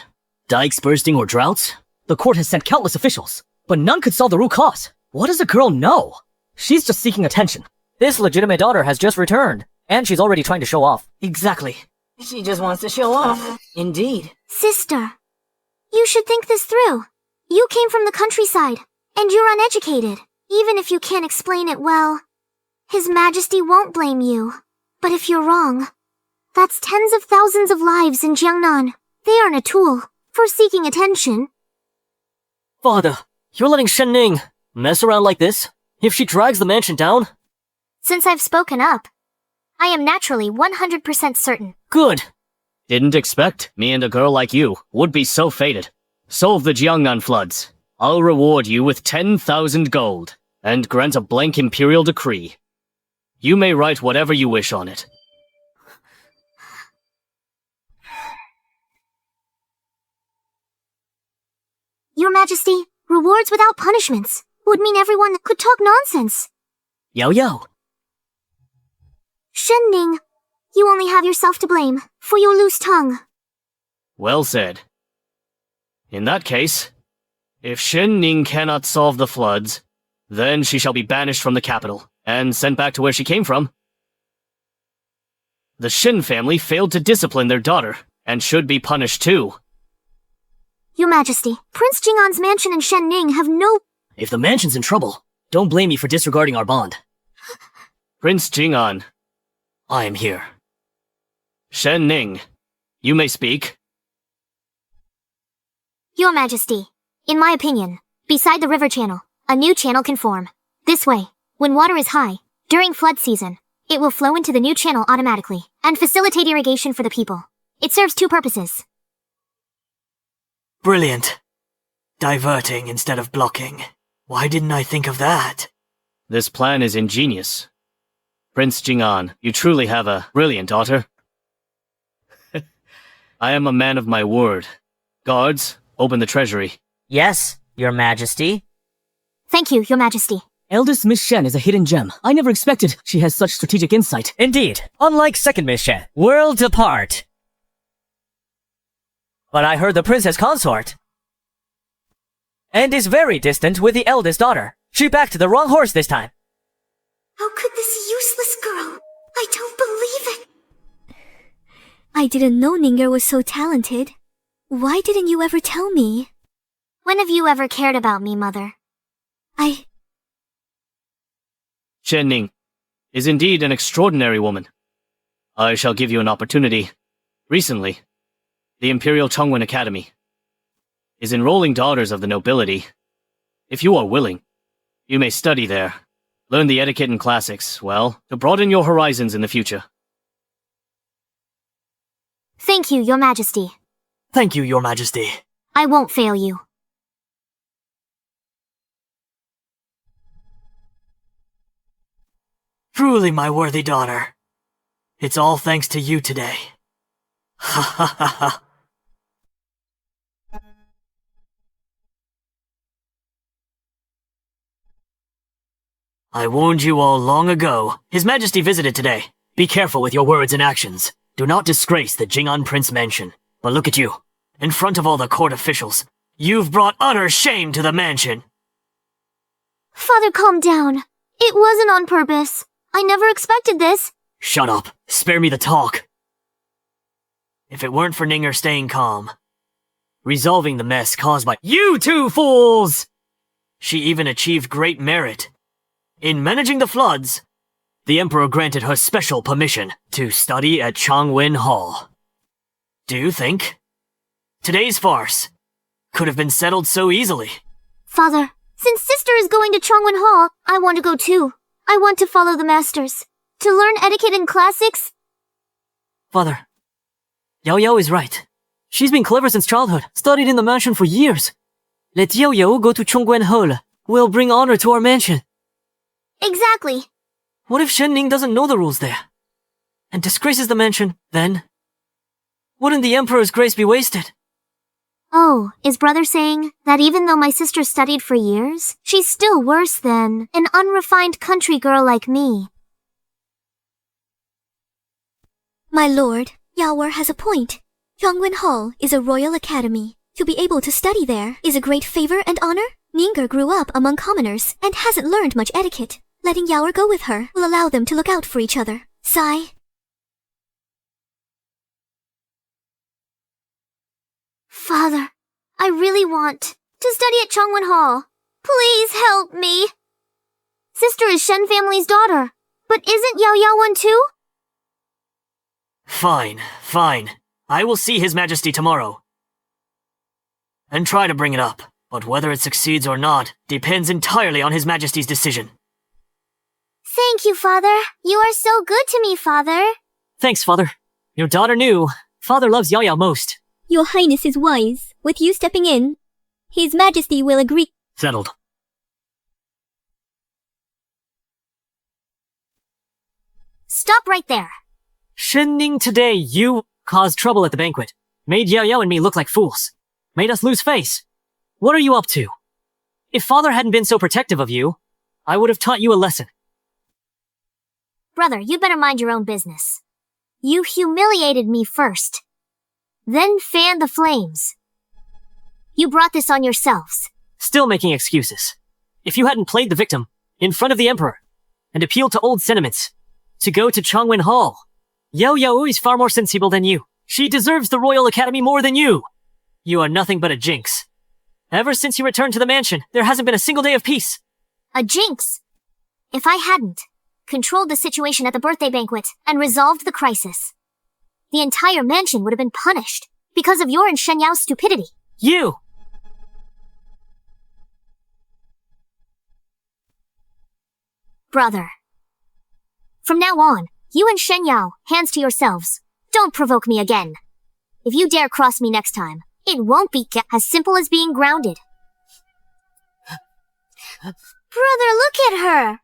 Dikes bursting or droughts? The court has sent countless officials, but none could solve the root cause. What does the girl know? She's just seeking attention. This legitimate daughter has just returned, and she's already trying to show off. Exactly. She just wants to show off. Indeed. Sister, you should think this through. You came from the countryside, and you're uneducated. Even if you can't explain it well, His Majesty won't blame you. But if you're wrong, that's tens of thousands of lives in Jiangnan. They aren't a tool for seeking attention. Father, you're letting Shen Ning mess around like this? If she drags the mansion down? Since I've spoken up, I am naturally 100% certain. Good. Didn't expect me and a girl like you would be so fated. Solve the Jiangnan floods. I'll reward you with 10,000 gold and grant a blank imperial decree. You may write whatever you wish on it. Your Majesty, rewards without punishments would mean everyone could talk nonsense. Yao Yao. Shen Ning, you only have yourself to blame for your loose tongue. Well said. In that case, if Shen Ning cannot solve the floods, then she shall be banished from the capital and sent back to where she came from. The Shin family failed to discipline their daughter, and should be punished too. Your Majesty, Prince Jing'an's mansion and Shen Ning have no— If the mansion's in trouble, don't blame me for disregarding our bond. Prince Jing'an, I am here. Shen Ning, you may speak. Your Majesty, in my opinion, beside the river channel, a new channel can form. This way, when water is high, during flood season, it will flow into the new channel automatically and facilitate irrigation for the people. It serves two purposes. Brilliant. Diverting instead of blocking. Why didn't I think of that? This plan is ingenious. Prince Jing'an, you truly have a brilliant daughter. I am a man of my word. Guards, open the treasury. Yes, Your Majesty. Thank you, Your Majesty. Eldest Miss Shen is a hidden gem. I never expected she has such strategic insight. Indeed, unlike second Miss Shen, worlds apart. But I heard the princess consort and is very distant with the eldest daughter. She backed the wrong horse this time. How could this useless girl? I don't believe it. I didn't know Ninger was so talented. Why didn't you ever tell me? When have you ever cared about me, Mother? Shen Ning is indeed an extraordinary woman. I shall give you an opportunity. Recently, the Imperial Chongwen Academy is enrolling daughters of the nobility. If you are willing, you may study there, learn the etiquette and classics, well, to broaden your horizons in the future. Thank you, Your Majesty. Thank you, Your Majesty. I won't fail you. Truly, my worthy daughter. It's all thanks to you today. Ha ha ha ha. I warned you all long ago. His Majesty visited today. Be careful with your words and actions. Do not disgrace the Jing'an Prince mansion. But look at you. In front of all the court officials. You've brought utter shame to the mansion. Father, calm down. It wasn't on purpose. I never expected this. Shut up. Spare me the talk. If it weren't for Ninger staying calm, resolving the mess caused by you two fools, she even achieved great merit. In managing the floods, the Emperor granted her special permission to study at Changwen Hall. Do you think today's farce could have been settled so easily? Father, since sister is going to Chongwen Hall, I want to go too. I want to follow the masters. To learn etiquette and classics. Father, Yao Yao is right. She's been clever since childhood, studied in the mansion for years. Let Yao Yao go to Chongwen Hall. We'll bring honor to our mansion. Exactly. What if Shen Ning doesn't know the rules there? And disgraces the mansion, then? Wouldn't the Emperor's grace be wasted? Oh, is brother saying that even though my sister studied for years, she's still worse than an unrefined country girl like me? My lord, Yaoer has a point. Chongwen Hall is a royal academy. To be able to study there is a great favor and honor. Ninger grew up among commoners and hasn't learned much etiquette. Letting Yaoer go with her will allow them to look out for each other. Sigh. Father, I really want to study at Chongwen Hall. Please help me. Sister is Shen family's daughter, but isn't Yao Yao one too? Fine, fine. I will see His Majesty tomorrow. And try to bring it up, but whether it succeeds or not depends entirely on His Majesty's decision. Thank you, Father. You are so good to me, Father. Thanks, Father. Your daughter knew. Father loves Yao Yao most. Your Highness is wise. With you stepping in, His Majesty will agree. Settled. Stop right there. Shen Ning, today you caused trouble at the banquet. Made Yao Yao and me look like fools. Made us lose face. What are you up to? If Father hadn't been so protective of you, I would have taught you a lesson. Brother, you'd better mind your own business. You humiliated me first, then fanned the flames. You brought this on yourselves. Still making excuses. If you hadn't played the victim in front of the Emperor and appealed to old sentiments to go to Chongwen Hall, Yao Yao is far more sensible than you. She deserves the Royal Academy more than you. You are nothing but a jinx. Ever since you returned to the mansion, there hasn't been a single day of peace. A jinx? If I hadn't controlled the situation at the birthday banquet and resolved the crisis, the entire mansion would have been punished because of your and Shen Yao's stupidity. You! Brother. From now on, you and Shen Yao, hands to yourselves. Don't provoke me again. If you dare cross me next time, it won't be as simple as being grounded. Brother, look at her!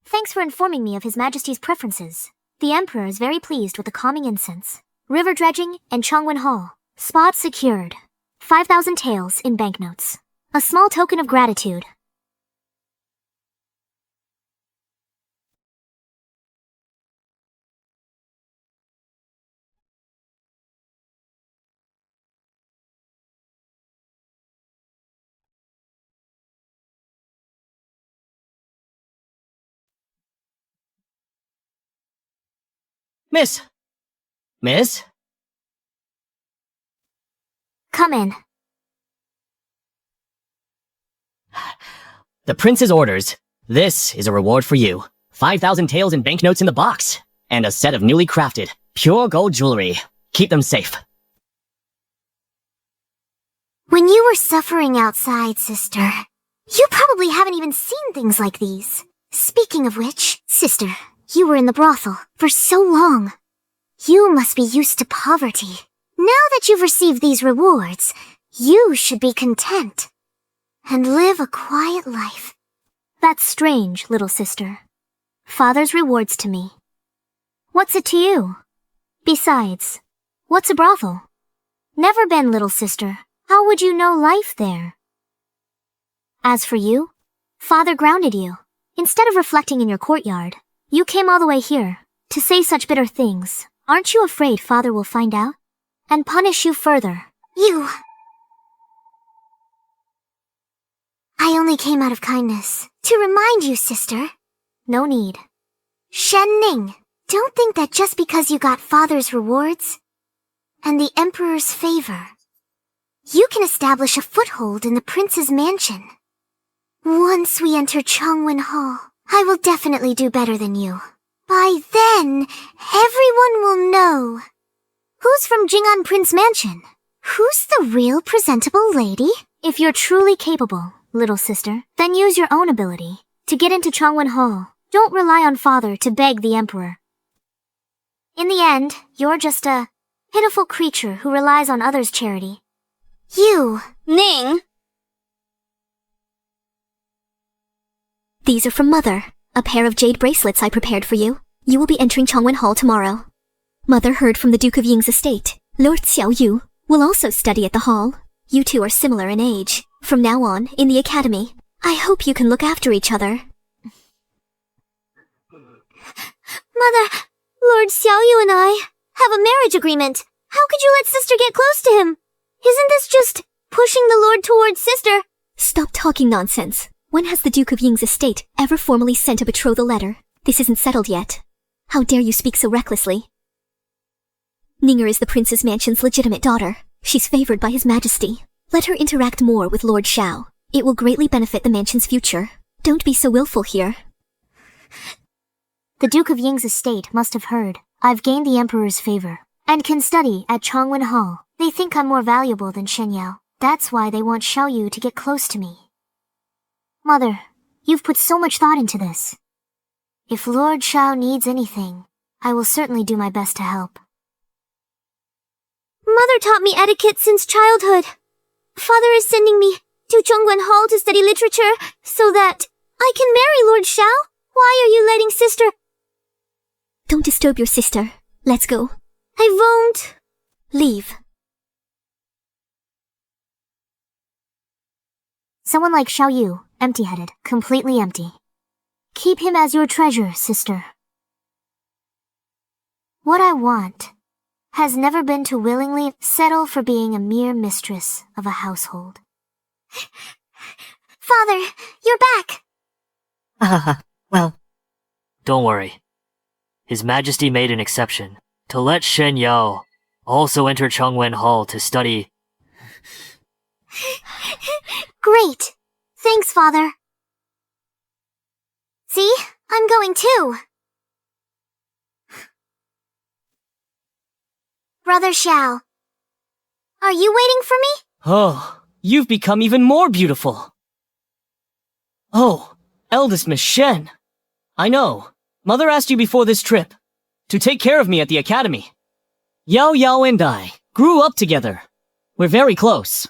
Thanks for informing me of His Majesty's preferences. The Emperor is very pleased with the calming incense, river dredging, and Chongwen Hall. Spot secured. 5,000 taels in banknotes. A small token of gratitude. Miss? Come in. The prince's orders. This is a reward for you. 5,000 taels in banknotes in the box. And a set of newly crafted, pure gold jewelry. Keep them safe. When you were suffering outside, sister, you probably haven't even seen things like these. Speaking of which, sister, you were in the brothel for so long. You must be used to poverty. Now that you've received these rewards, you should be content and live a quiet life. That's strange, little sister. Father's rewards to me. What's it to you? Besides, what's a brothel? Never been, little sister. How would you know life there? As for you, Father grounded you. Instead of reflecting in your courtyard, you came all the way here to say such bitter things. Aren't you afraid Father will find out and punish you further? I only came out of kindness to remind you, sister. No need. Shen Ning, don't think that just because you got Father's rewards and the Emperor's favor, you can establish a foothold in the Prince's mansion. Once we enter Chongwen Hall, I will definitely do better than you. By then, everyone will know. Who's from Jing'an Prince Mansion? Who's the real presentable lady? If you're truly capable, little sister, then use your own ability to get into Chongwen Hall. Don't rely on Father to beg the Emperor. In the end, you're just a pitiful creature who relies on others' charity. Ning! These are from Mother. A pair of jade bracelets I prepared for you. You will be entering Chongwen Hall tomorrow. Mother heard from the Duke of Ying's estate. Lord Xiao Yu will also study at the hall. You two are similar in age. From now on, in the academy, I hope you can look after each other. Mother, Lord Xiao Yu and I have a marriage agreement. How could you let sister get close to him? Isn't this just pushing the Lord towards sister? Stop talking nonsense. When has the Duke of Ying's estate ever formally sent a betrothal letter? This isn't settled yet. How dare you speak so recklessly? Ninger is the Prince's mansion's legitimate daughter. She's favored by His Majesty. Let her interact more with Lord Xiao. It will greatly benefit the mansion's future. Don't be so willful here. The Duke of Ying's estate must have heard I've gained the Emperor's favor and can study at Chongwen Hall. They think I'm more valuable than Shen Yao. That's why they want Xiao Yu to get close to me. Mother, you've put so much thought into this. If Lord Xiao needs anything, I will certainly do my best to help. Mother taught me etiquette since childhood. Father is sending me to Chongwen Hall to study literature so that I can marry Lord Xiao. Why are you letting sister... Don't disturb your sister. Let's go. I won't. Leave. Someone like Xiao Yu, empty-headed, completely empty. Keep him as your treasure, sister. What I want has never been to willingly settle for being a mere mistress of a household. Father, you're back. Well, Don't worry. His Majesty made an exception to let Shen Yao also enter Chongwen Hall to study. Great. Thanks, Father. See? I'm going too. Brother Xiao, are you waiting for me? Oh, you've become even more beautiful. Oh, eldest Miss Shen. I know. Mother asked you before this trip to take care of me at the academy. Yao Yao and I grew up together. We're very close.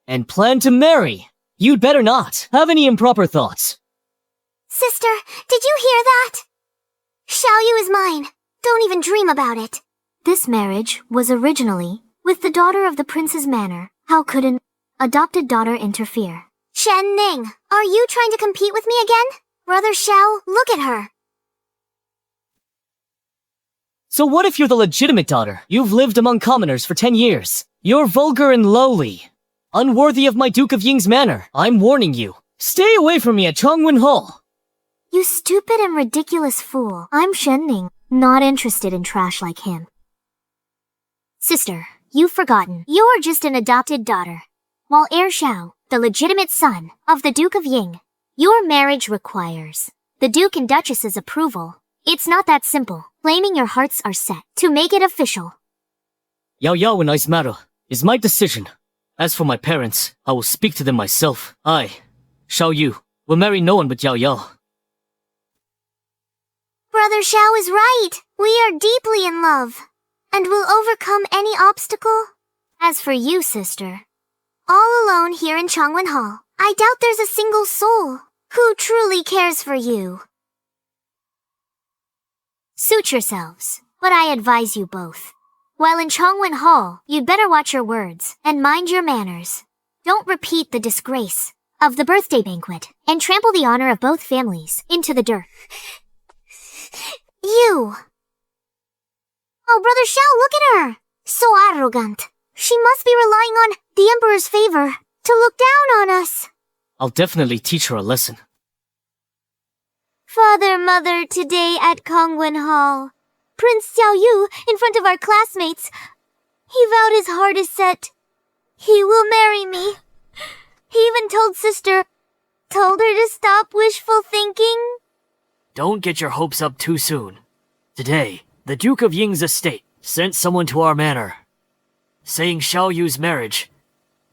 And plan to marry. You'd better not have any improper thoughts. Sister, did you hear that? Xiao Yu is mine. Don't even dream about it. This marriage was originally with the daughter of the prince's manor. How could an adopted daughter interfere? Shen Ning, are you trying to compete with me again? Brother Xiao, look at her. So what if you're the legitimate daughter? You've lived among commoners for 10 years. You're vulgar and lowly. Unworthy of my Duke of Ying's manor. I'm warning you. Stay away from me at Chongwen Hall. You stupid and ridiculous fool. I'm Shen Ning, not interested in trash like him. Sister, you've forgotten. You're just an adopted daughter. While Heir Xiao, the legitimate son of the Duke of Ying, your marriage requires the Duke and Duchess's approval. It's not that simple. Claiming your hearts are set to make it official. Yao Yao and I's matter is my decision. As for my parents, I will speak to them myself. I, Xiao Yu, will marry no one but Yao Yao. Brother Xiao is right. We are deeply in love. And will overcome any obstacle. As for you, sister, All alone here in Chongwen Hall, I doubt there's a single soul who truly cares for you. suit yourselves, but I advise you both. While in Chongwen Hall, you'd better watch your words and mind your manners. Don't repeat the disgrace of the birthday banquet and trample the honor of both families into the dirt. You! Oh, Brother Xiao, look at her! So arrogant. She must be relying on the Emperor's favor to look down on us. I'll definitely teach her a lesson. Father, Mother, today at Kongwen Hall, Prince Xiao Yu, in front of our classmates, he vowed his heart is set. He will marry me. He even told her to stop wishful thinking. Don't get your hopes up too soon. Today, the Duke of Ying's estate sent someone to our manor, saying Xiao Yu's marriage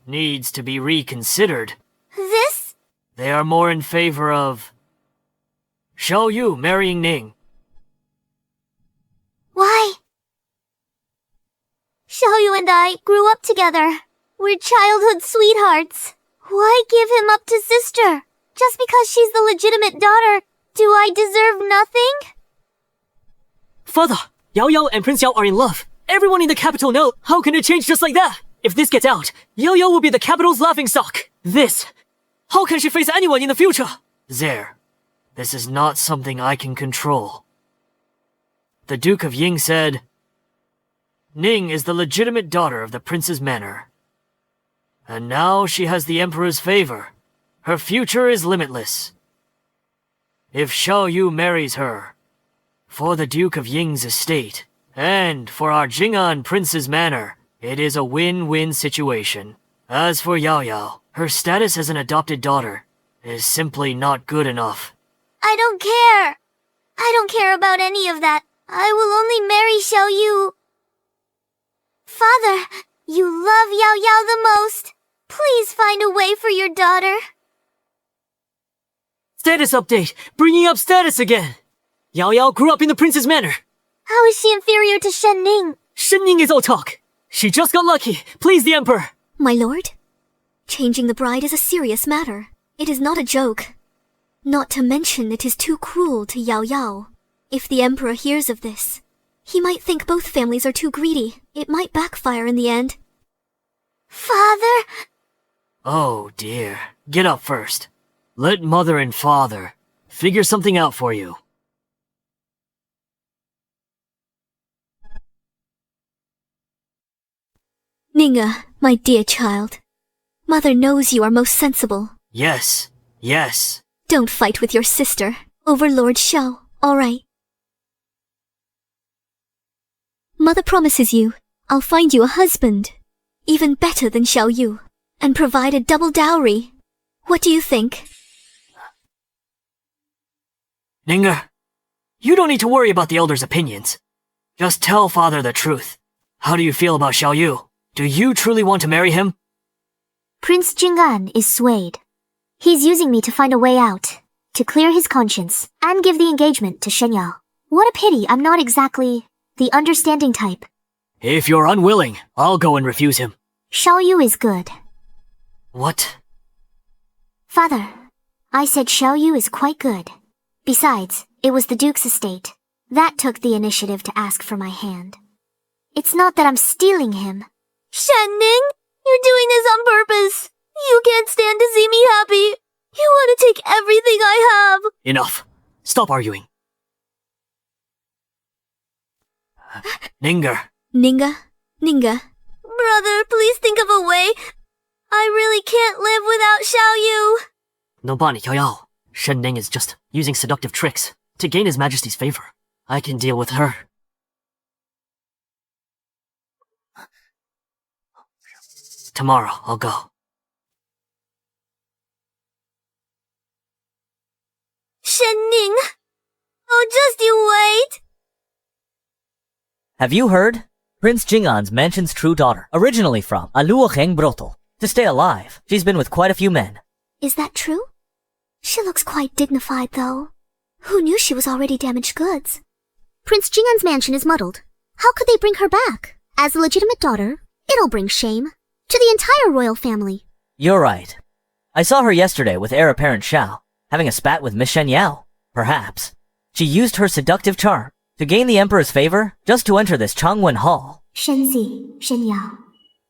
needs to be reconsidered. This? They are more in favor of Xiao Yu marrying Ning. Why? Xiao Yu and I grew up together. We're childhood sweethearts. Why give him up to sister? Just because she's the legitimate daughter, do I deserve nothing? Father, Yao Yao and Prince Yao are in love. Everyone in the capital knows. How can it change just like that? If this gets out, Yao Yao will be the capital's laughingstock. How can she face anyone in the future? There, this is not something I can control. The Duke of Ying said, Ning is the legitimate daughter of the prince's manor. And now she has the Emperor's favor. Her future is limitless. If Xiao Yu marries her, for the Duke of Ying's estate, and for our Jing'an Prince's manor, it is a win-win situation. As for Yao Yao, her status as an adopted daughter is simply not good enough. I don't care. I don't care about any of that. I will only marry Xiao Yu. Father, you love Yao Yao the most. Please find a way for your daughter. Status update, bringing up status again. Yao Yao grew up in the prince's manor. How is she inferior to Shen Ning? Shen Ning is all talk. She just got lucky. Please the Emperor. My lord, changing the bride is a serious matter. It is not a joke. Not to mention it is too cruel to Yao Yao. If the Emperor hears of this, he might think both families are too greedy. It might backfire in the end. Father? Oh dear. Get up first. Let mother and father figure something out for you. Ninga, my dear child. Mother knows you are most sensible. Yes, yes. Don't fight with your sister over Lord Xiao, all right? Mother promises you I'll find you a husband, even better than Xiao Yu, and provide a double dowry. What do you think? Ninger, you don't need to worry about the elders' opinions. Just tell father the truth. How do you feel about Xiao Yu? Do you truly want to marry him? Prince Jing'an is swayed. He's using me to find a way out, to clear his conscience, and give the engagement to Shenyao. What a pity I'm not exactly the understanding type. If you're unwilling, I'll go and refuse him. Xiao Yu is good. What? Father, I said Xiao Yu is quite good. Besides, it was the Duke's estate. That took the initiative to ask for my hand. It's not that I'm stealing him. Shenning, you're doing this on purpose. You can't stand to see me happy. You want to take everything I have. Enough. Stop arguing. Ninger. Ninga. Brother, please think of a way. I really can't live without Xiao Yu. No bani Xiao. Shen Ning is just using seductive tricks to gain His Majesty's favor. I can deal with her. Tomorrow, I'll go. Shenning. Oh, just you wait. Have you heard? Prince Jing'an's mansion's true daughter, originally from Aluoheng Brothel. To stay alive, she's been with quite a few men. Is that true? She looks quite dignified, though. Who knew she was already damaged goods? Prince Jing'an's mansion is muddled. How could they bring her back? As a legitimate daughter, it'll bring shame to the entire royal family. You're right. I saw her yesterday with heir apparent Xiao, having a spat with Miss Shen Yao. Perhaps she used her seductive charm to gain the Emperor's favor just to enter this Changwen Hall. Shenzi, Shen Yao,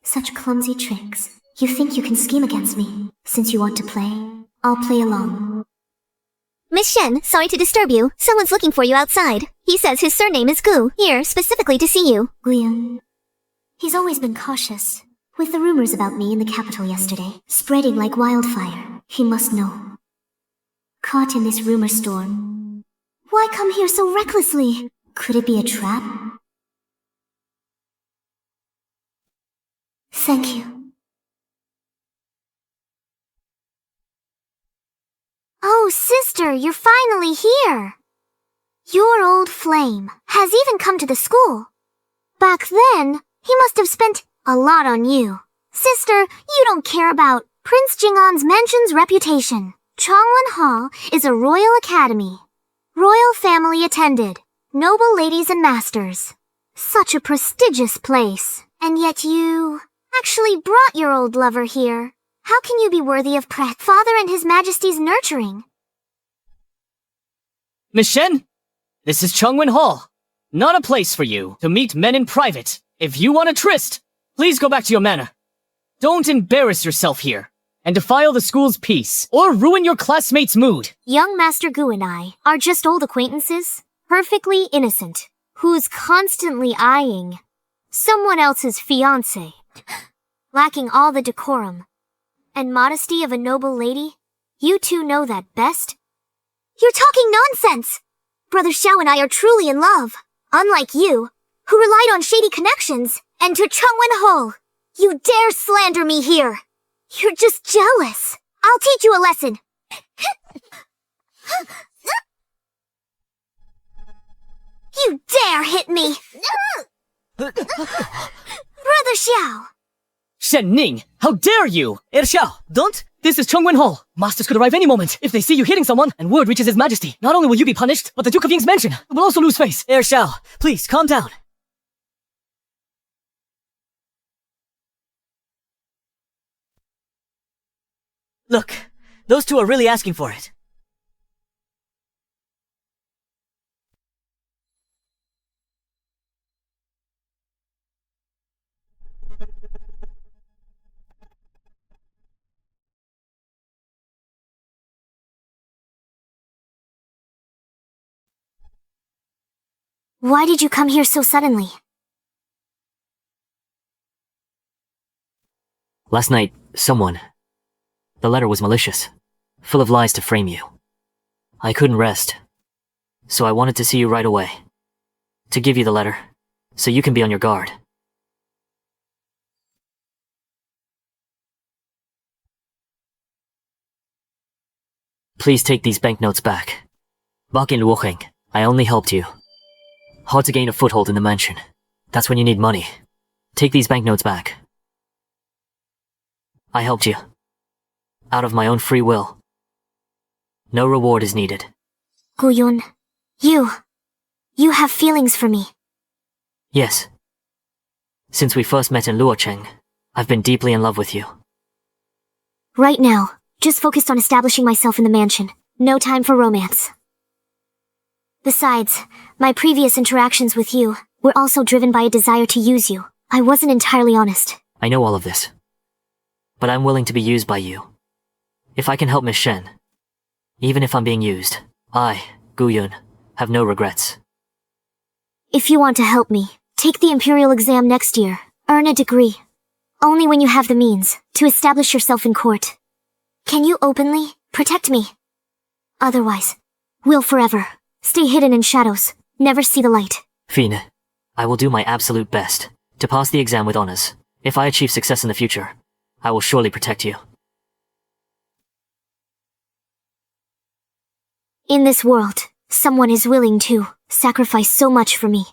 such clumsy tricks. You think you can scheme against me? Since you want to play, I'll play along. Miss Shen, sorry to disturb you. Someone's looking for you outside. He says his surname is Gu, here specifically to see you. Guian. He's always been cautious. With the rumors about me in the capital yesterday, spreading like wildfire, he must know. Caught in this rumor storm. Why come here so recklessly? Could it be a trap? Thank you. Oh, sister, you're finally here. Your old flame has even come to the school. Back then, he must have spent a lot on you. Sister, you don't care about Prince Jing'an's mansion's reputation. Changwen Hall is a royal academy. Royal family attended. Noble ladies and masters. Such a prestigious place. And yet you actually brought your old lover here. How can you be worthy of father and His Majesty's nurturing? Miss Shen, this is Changwen Hall. Not a place for you to meet men in private. If you want a tryst, please go back to your manor. Don't embarrass yourself here and defile the school's peace or ruin your classmates' mood. Young Master Gu and I are just old acquaintances, perfectly innocent, who's constantly eyeing someone else's fiancé, lacking all the decorum and modesty of a noble lady. You two know that best. You're talking nonsense! Brother Xiao and I are truly in love, unlike you, who relied on shady connections. Enter Changwen Hall. You dare slander me here. You're just jealous. I'll teach you a lesson. You dare hit me! Brother Xiao! Shen Ning, how dare you! Heir Xiao, don't! This is Changwen Hall. Masters could arrive any moment. If they see you hitting someone and word reaches His Majesty, not only will you be punished, but the Duke of Ying's mansion will also lose face. Heir Xiao, please, calm down. Look, those two are really asking for it. Why did you come here so suddenly? Last night, the letter was malicious, full of lies to frame you. I couldn't rest, so I wanted to see you right away. To give you the letter, so you can be on your guard. Please take these banknotes back. Back in Luocheng, I only helped you. Hard to gain a foothold in the mansion. That's when you need money. Take these banknotes back. I helped you. Out of my own free will. No reward is needed. Guyun, you have feelings for me. Yes. Since we first met in Luocheng, I've been deeply in love with you. Right now, just focused on establishing myself in the mansion. No time for romance. Besides, my previous interactions with you were also driven by a desire to use you. I wasn't entirely honest. I know all of this. But I'm willing to be used by you. If I can help Miss Shen, even if I'm being used, I, Guyun, have no regrets. If you want to help me, take the Imperial exam next year. Earn a degree. Only when you have the means to establish yourself in court. Can you openly protect me? Otherwise, we'll forever stay hidden in shadows, never see the light. Fine, I will do my absolute best to pass the exam with honors. If I achieve success in the future, I will surely protect you. In this world, someone is willing to sacrifice so much for me.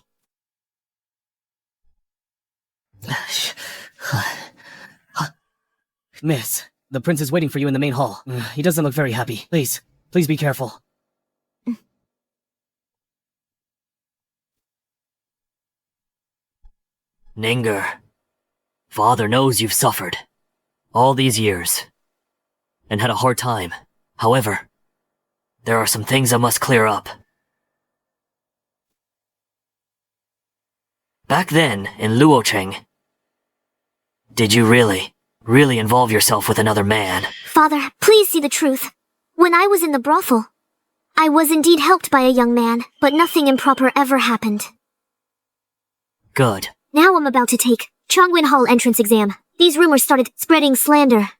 Miss, the prince is waiting for you in the main hall. He doesn't look very happy. Please be careful. Ninger, father knows you've suffered all these years and had a hard time. However, there are some things I must clear up. Back then, in Luocheng, did you really involve yourself with another man? Father, please see the truth. When I was in the brothel, I was indeed helped by a young man, but nothing improper ever happened. Good. Now I'm about to take Chongwin Hall entrance exam. These rumors started spreading slander.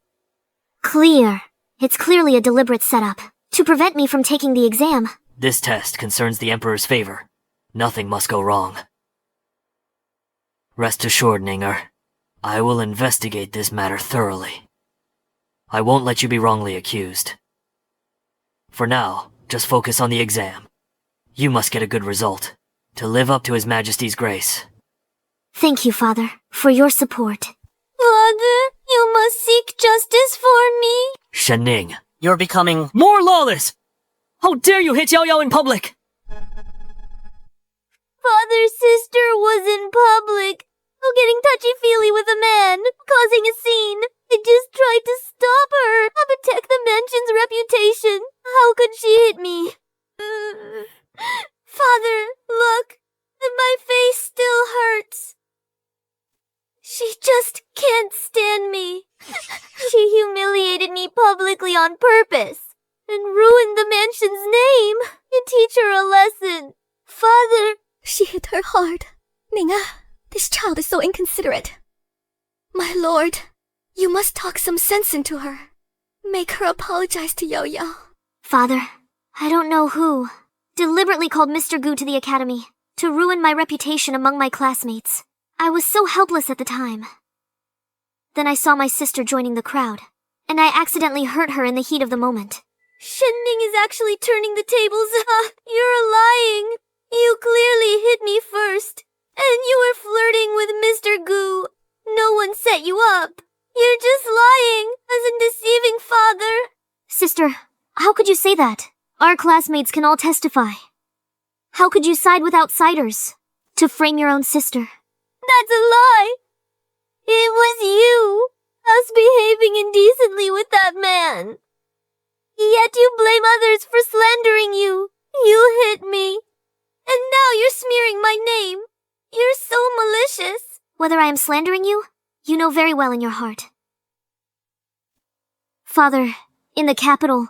It's clearly a deliberate setup to prevent me from taking the exam. This test concerns the Emperor's favor. Nothing must go wrong. Rest assured, Ninger. I will investigate this matter thoroughly. I won't let you be wrongly accused. For now, just focus on the exam. You must get a good result, to live up to His Majesty's grace. Thank you, Father, for your support. Father, you must seek justice for me. Shen Ning. You're becoming... More lawless! How dare you hit Yao Yao in public? Father's sister was in public, getting touchy-feely with a man, causing a scene. I just tried to stop her, protect the mansion's reputation. How could she hit me? Father, look, my face still hurts. She just can't stand me. She humiliated me publicly on purpose and ruined the mansion's name. You teach her a lesson. Father... She hit her hard. Ninga, this child is so inconsiderate. My lord, you must talk some sense into her. Make her apologize to Yao Yao. Father, I don't know who deliberately called Mr. Gu to the academy to ruin my reputation among my classmates. I was so helpless at the time. Then I saw my sister joining the crowd, and I accidentally hurt her in the heat of the moment. Shen Ning is actually turning the tables. You're lying. You clearly hit me first, and you were flirting with Mr. Gu. No one set you up. You're just lying as a deceiving father. Sister, how could you say that? Our classmates can all testify. How could you side with outsiders to frame your own sister? That's a lie. It was you, us behaving indecently with that man. Yet you blame others for slandering you. You hit me. And now you're smearing my name. You're so malicious. Whether I am slandering you, you know very well in your heart. Father, in the capital,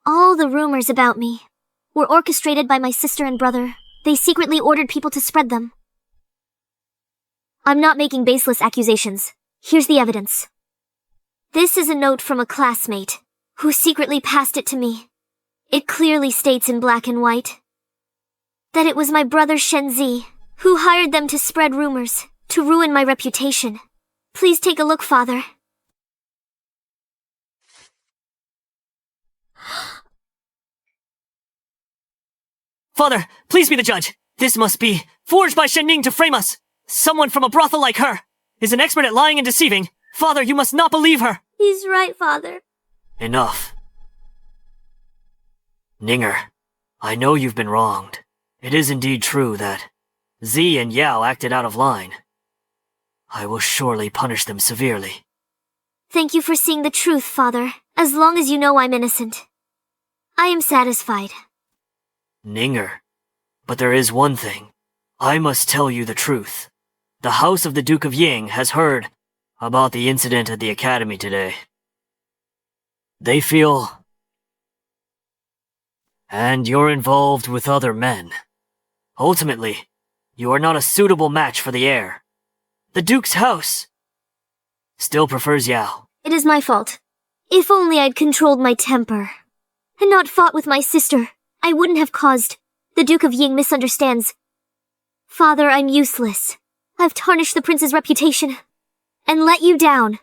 all the rumors about me were orchestrated by my sister and brother. They secretly ordered people to spread them. I'm not making baseless accusations. Here's the evidence. This is a note from a classmate, who secretly passed it to me. It clearly states in black and white that it was my brother Shenzi who hired them to spread rumors, to ruin my reputation. Please take a look, Father. Father, please be the judge. This must be forged by Shen Ning to frame us. Someone from a brothel like her is an expert at lying and deceiving. Father, you must not believe her. He's right, Father. Enough. Ninger, I know you've been wronged. It is indeed true that Z and Yao acted out of line. I will surely punish them severely. Thank you for seeing the truth, Father. As long as you know I'm innocent, I am satisfied. Ninger, but there is one thing. I must tell you the truth. The House of the Duke of Ying has heard about the incident at the Academy today. They feel... And you're involved with other men. Ultimately, you are not a suitable match for the heir. The Duke's house still prefers Yao. It is my fault. If only I'd controlled my temper, and not fought with my sister, I wouldn't have caused the Duke of Ying misunderstands. Father, I'm useless. I've tarnished the prince's reputation, and let you down.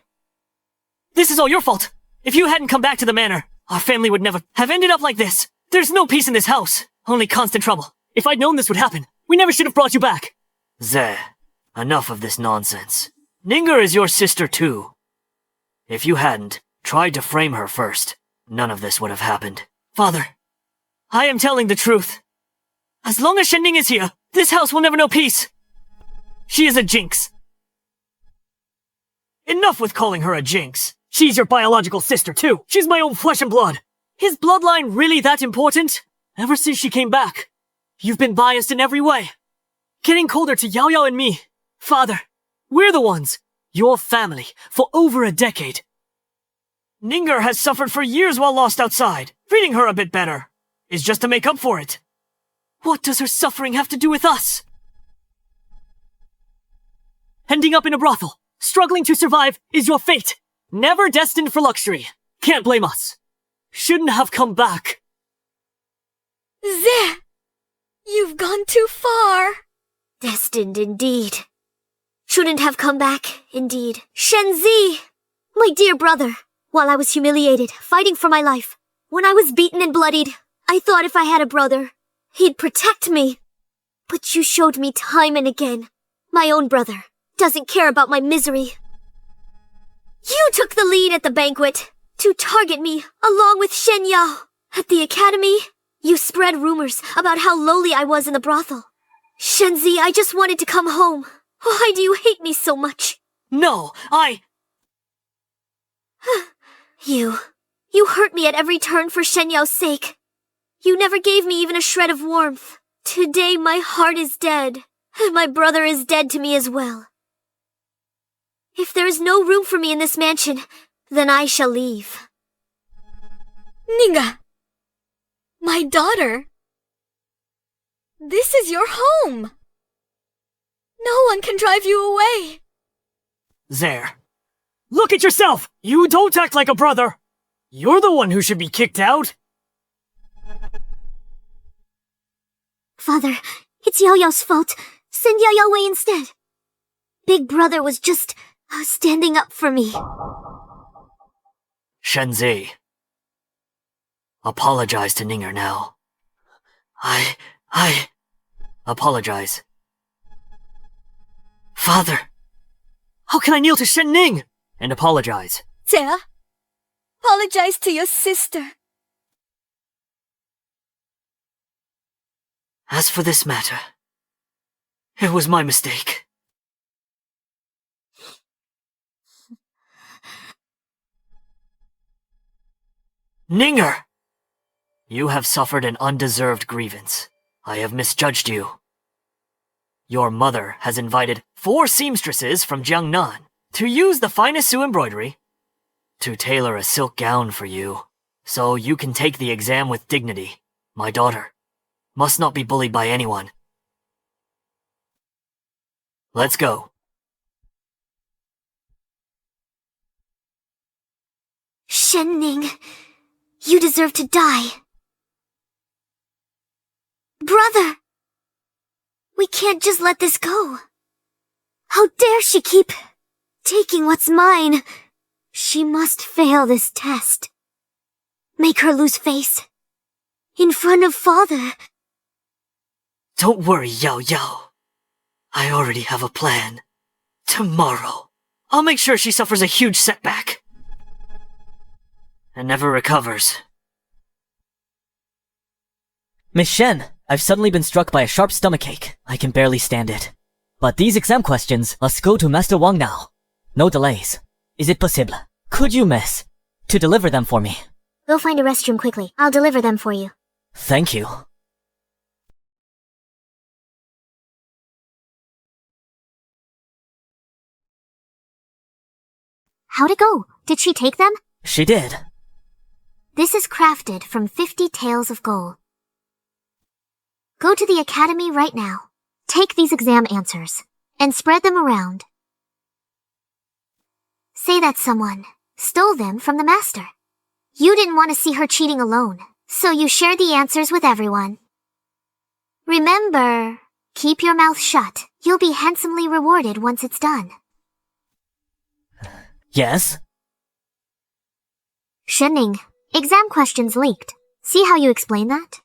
This is all your fault. If you hadn't come back to the manor, our family would never have ended up like this. There's no peace in this house, only constant trouble. If I'd known this would happen, we never should have brought you back. Ze, enough of this nonsense. Ninger is your sister too. If you hadn't tried to frame her first, none of this would have happened. Father, I am telling the truth. As long as Shen Ning is here, this house will never know peace. She is a jinx. Enough with calling her a jinx. She's your biological sister too. She's my own flesh and blood. Is bloodline really that important? Ever since she came back, you've been biased in every way. Getting colder to Yao Yao and me. Father, we're the ones, your family, for over a decade. Ninger has suffered for years while lost outside. Treating her a bit better is just to make up for it. What does her suffering have to do with us? Ending up in a brothel, struggling to survive, is your fate. Never destined for luxury. Can't blame us. Shouldn't have come back. Zeh! You've gone too far. Destined indeed. Shouldn't have come back, indeed. Shenzi! My dear brother, while I was humiliated, fighting for my life, when I was beaten and bloodied, I thought if I had a brother, he'd protect me. But you showed me time and again, my own brother doesn't care about my misery. You took the lead at the banquet to target me along with Shen Yao. At the academy, you spread rumors about how lowly I was in the brothel. Shenzi, I just wanted to come home. Why do you hate me so much? No, You hurt me at every turn for Shen Yao's sake. You never gave me even a shred of warmth. Today my heart is dead, and my brother is dead to me as well. If there is no room for me in this mansion, then I shall leave. Ninga! My daughter! This is your home! No one can drive you away! There. Look at yourself! You don't act like a brother! You're the one who should be kicked out! Father, it's Yao Yao's fault. Send Yao Yao away instead. Big brother was just standing up for me. Shenzi. Apologize to Ninger now. I apologize. Father! How can I kneel to Shen Ning? And apologize. Zeh, apologize to your sister. As for this matter, it was my mistake. Ninger! You have suffered an undeserved grievance. I have misjudged you. Your mother has invited 4 seamstresses from Jiangnan to use the finest Sioux embroidery to tailor a silk gown for you, so you can take the exam with dignity. My daughter must not be bullied by anyone. Let's go. Shen-ning, you deserve to die. Brother! We can't just let this go. How dare she keep taking what's mine? She must fail this test. Make her lose face. In front of father. Don't worry, Yao Yao. I already have a plan. Tomorrow, I'll make sure she suffers a huge setback. And never recovers. Miss Shen, I've suddenly been struck by a sharp stomachache. I can barely stand it. But these exam questions must go to Master Wang now. No delays. Is it possible? Could you, miss, to deliver them for me? Go find a restroom quickly. I'll deliver them for you. Thank you. How'd it go? Did she take them? She did. This is crafted from 50 taels of gold. Go to the academy right now. Take these exam answers and spread them around. Say that someone stole them from the master. You didn't want to see her cheating alone, so you shared the answers with everyone. Remember, keep your mouth shut. You'll be handsomely rewarded once it's done. Yes? Shen-ning, exam questions leaked. See how you explain that?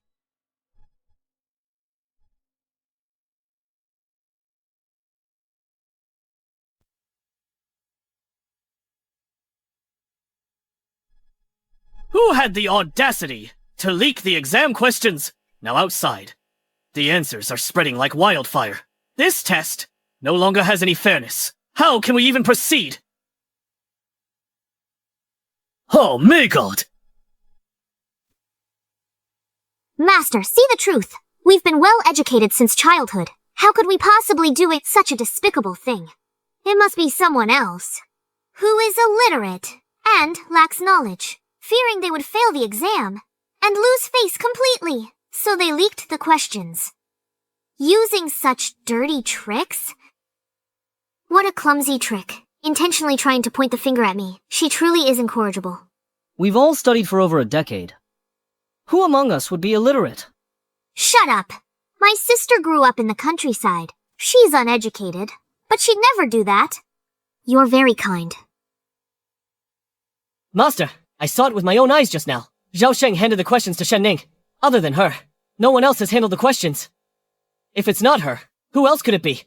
Who had the audacity to leak the exam questions? Now outside. The answers are spreading like wildfire. This test no longer has any fairness. How can we even proceed? Oh, may God! Master, see the truth. We've been well educated since childhood. How could we possibly do such a despicable thing? It must be someone else, who is illiterate and lacks knowledge, fearing they would fail the exam and lose face completely. So they leaked the questions. Using such dirty tricks? What a clumsy trick. Intentionally trying to point the finger at me. She truly is incorrigible. We've all studied for over a decade. Who among us would be illiterate? Shut up! My sister grew up in the countryside. She's uneducated, but she'd never do that. You're very kind. Master, I saw it with my own eyes just now. Zhao Sheng handed the questions to Shen Ning. Other than her, no one else has handled the questions. If it's not her, who else could it be?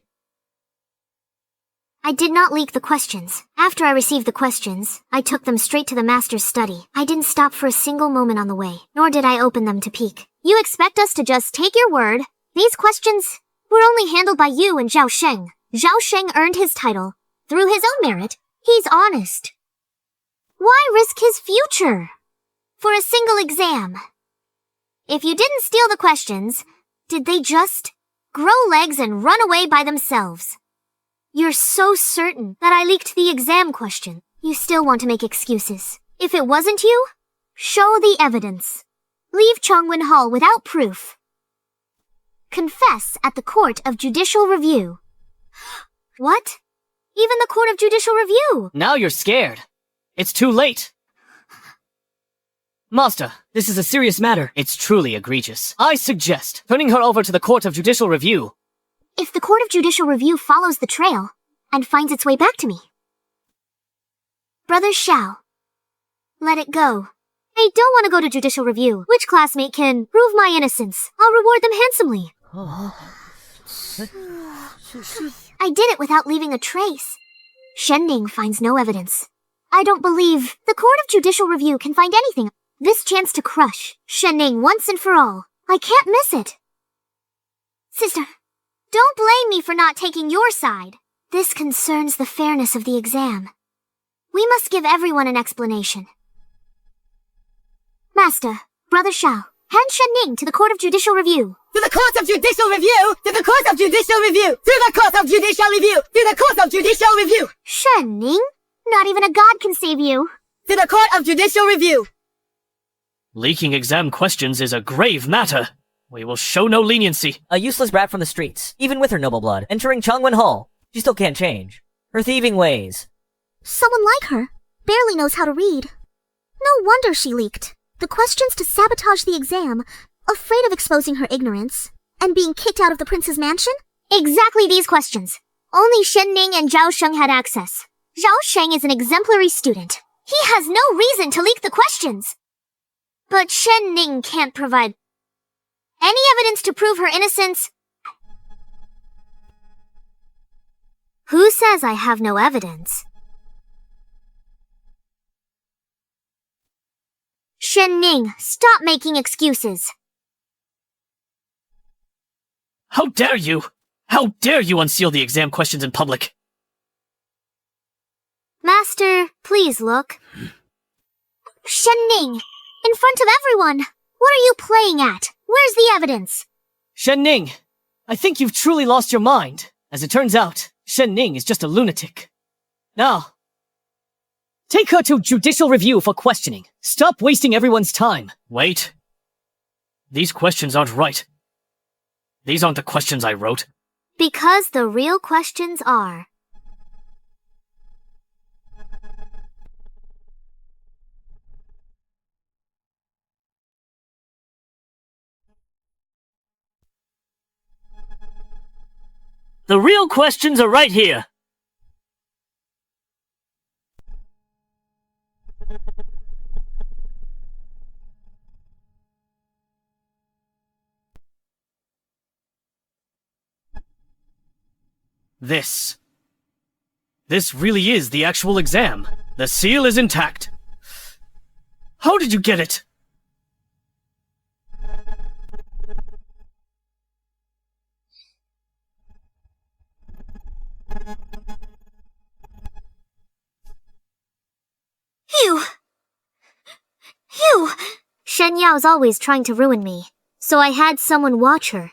I did not leak the questions. After I received the questions, I took them straight to the master's study. I didn't stop for a single moment on the way, nor did I open them to peek. You expect us to just take your word? These questions were only handled by you and Zhao Sheng. Zhao Sheng earned his title through his own merit. He's honest. Why risk his future for a single exam? If you didn't steal the questions, did they just grow legs and run away by themselves? You're so certain that I leaked the exam question. You still want to make excuses. If it wasn't you, show the evidence. Leave Chongwen Hall without proof. Confess at the Court of Judicial Review. What? Even the Court of Judicial Review? Now you're scared. It's too late. Master, this is a serious matter. It's truly egregious. I suggest turning her over to the Court of Judicial Review. If the Court of Judicial Review follows the trail and finds its way back to me. Brother Xiao, let it go. I don't want to go to Judicial Review. Which classmate can prove my innocence? I'll reward them handsomely. I did it without leaving a trace. Shen-ning finds no evidence. I don't believe the Court of Judicial Review can find anything. This chance to crush Shen-ning once and for all. I can't miss it. Sister, don't blame me for not taking your side. This concerns the fairness of the exam. We must give everyone an explanation. Master, Brother Xiao, hand Shen-ning to the Court of Judicial Review. To the Court of Judicial Review! To the Court of Judicial Review! To the Court of Judicial Review! To the Court of Judicial Review! Shen-ning? Not even a god can save you. To the Court of Judicial Review! Leaking exam questions is a grave matter. We will show no leniency. A useless brat from the streets, even with her noble blood, entering Chongwen Hall. She still can't change. Her thieving ways. Someone like her barely knows how to read. No wonder she leaked the questions to sabotage the exam, afraid of exposing her ignorance and being kicked out of the prince's mansion? Exactly these questions. Only Shen Ning and Zhao Sheng had access. Zhao Sheng is an exemplary student. He has no reason to leak the questions. But Shen Ning can't provide any evidence to prove her innocence. Who says I have no evidence? Shen Ning, stop making excuses. How dare you! How dare you unseal the exam questions in public? Master, please look. Shen Ning, in front of everyone. What are you playing at? Where's the evidence? Shen Ning, I think you've truly lost your mind. As it turns out, Shen Ning is just a lunatic. Now, take her to judicial review for questioning. Stop wasting everyone's time. Wait. These questions aren't right. These aren't the questions I wrote. Because the real questions are. The real questions are right here. This really is the actual exam. The seal is intact. How did you get it? You! Shen Yao's always trying to ruin me, so I had someone watch her.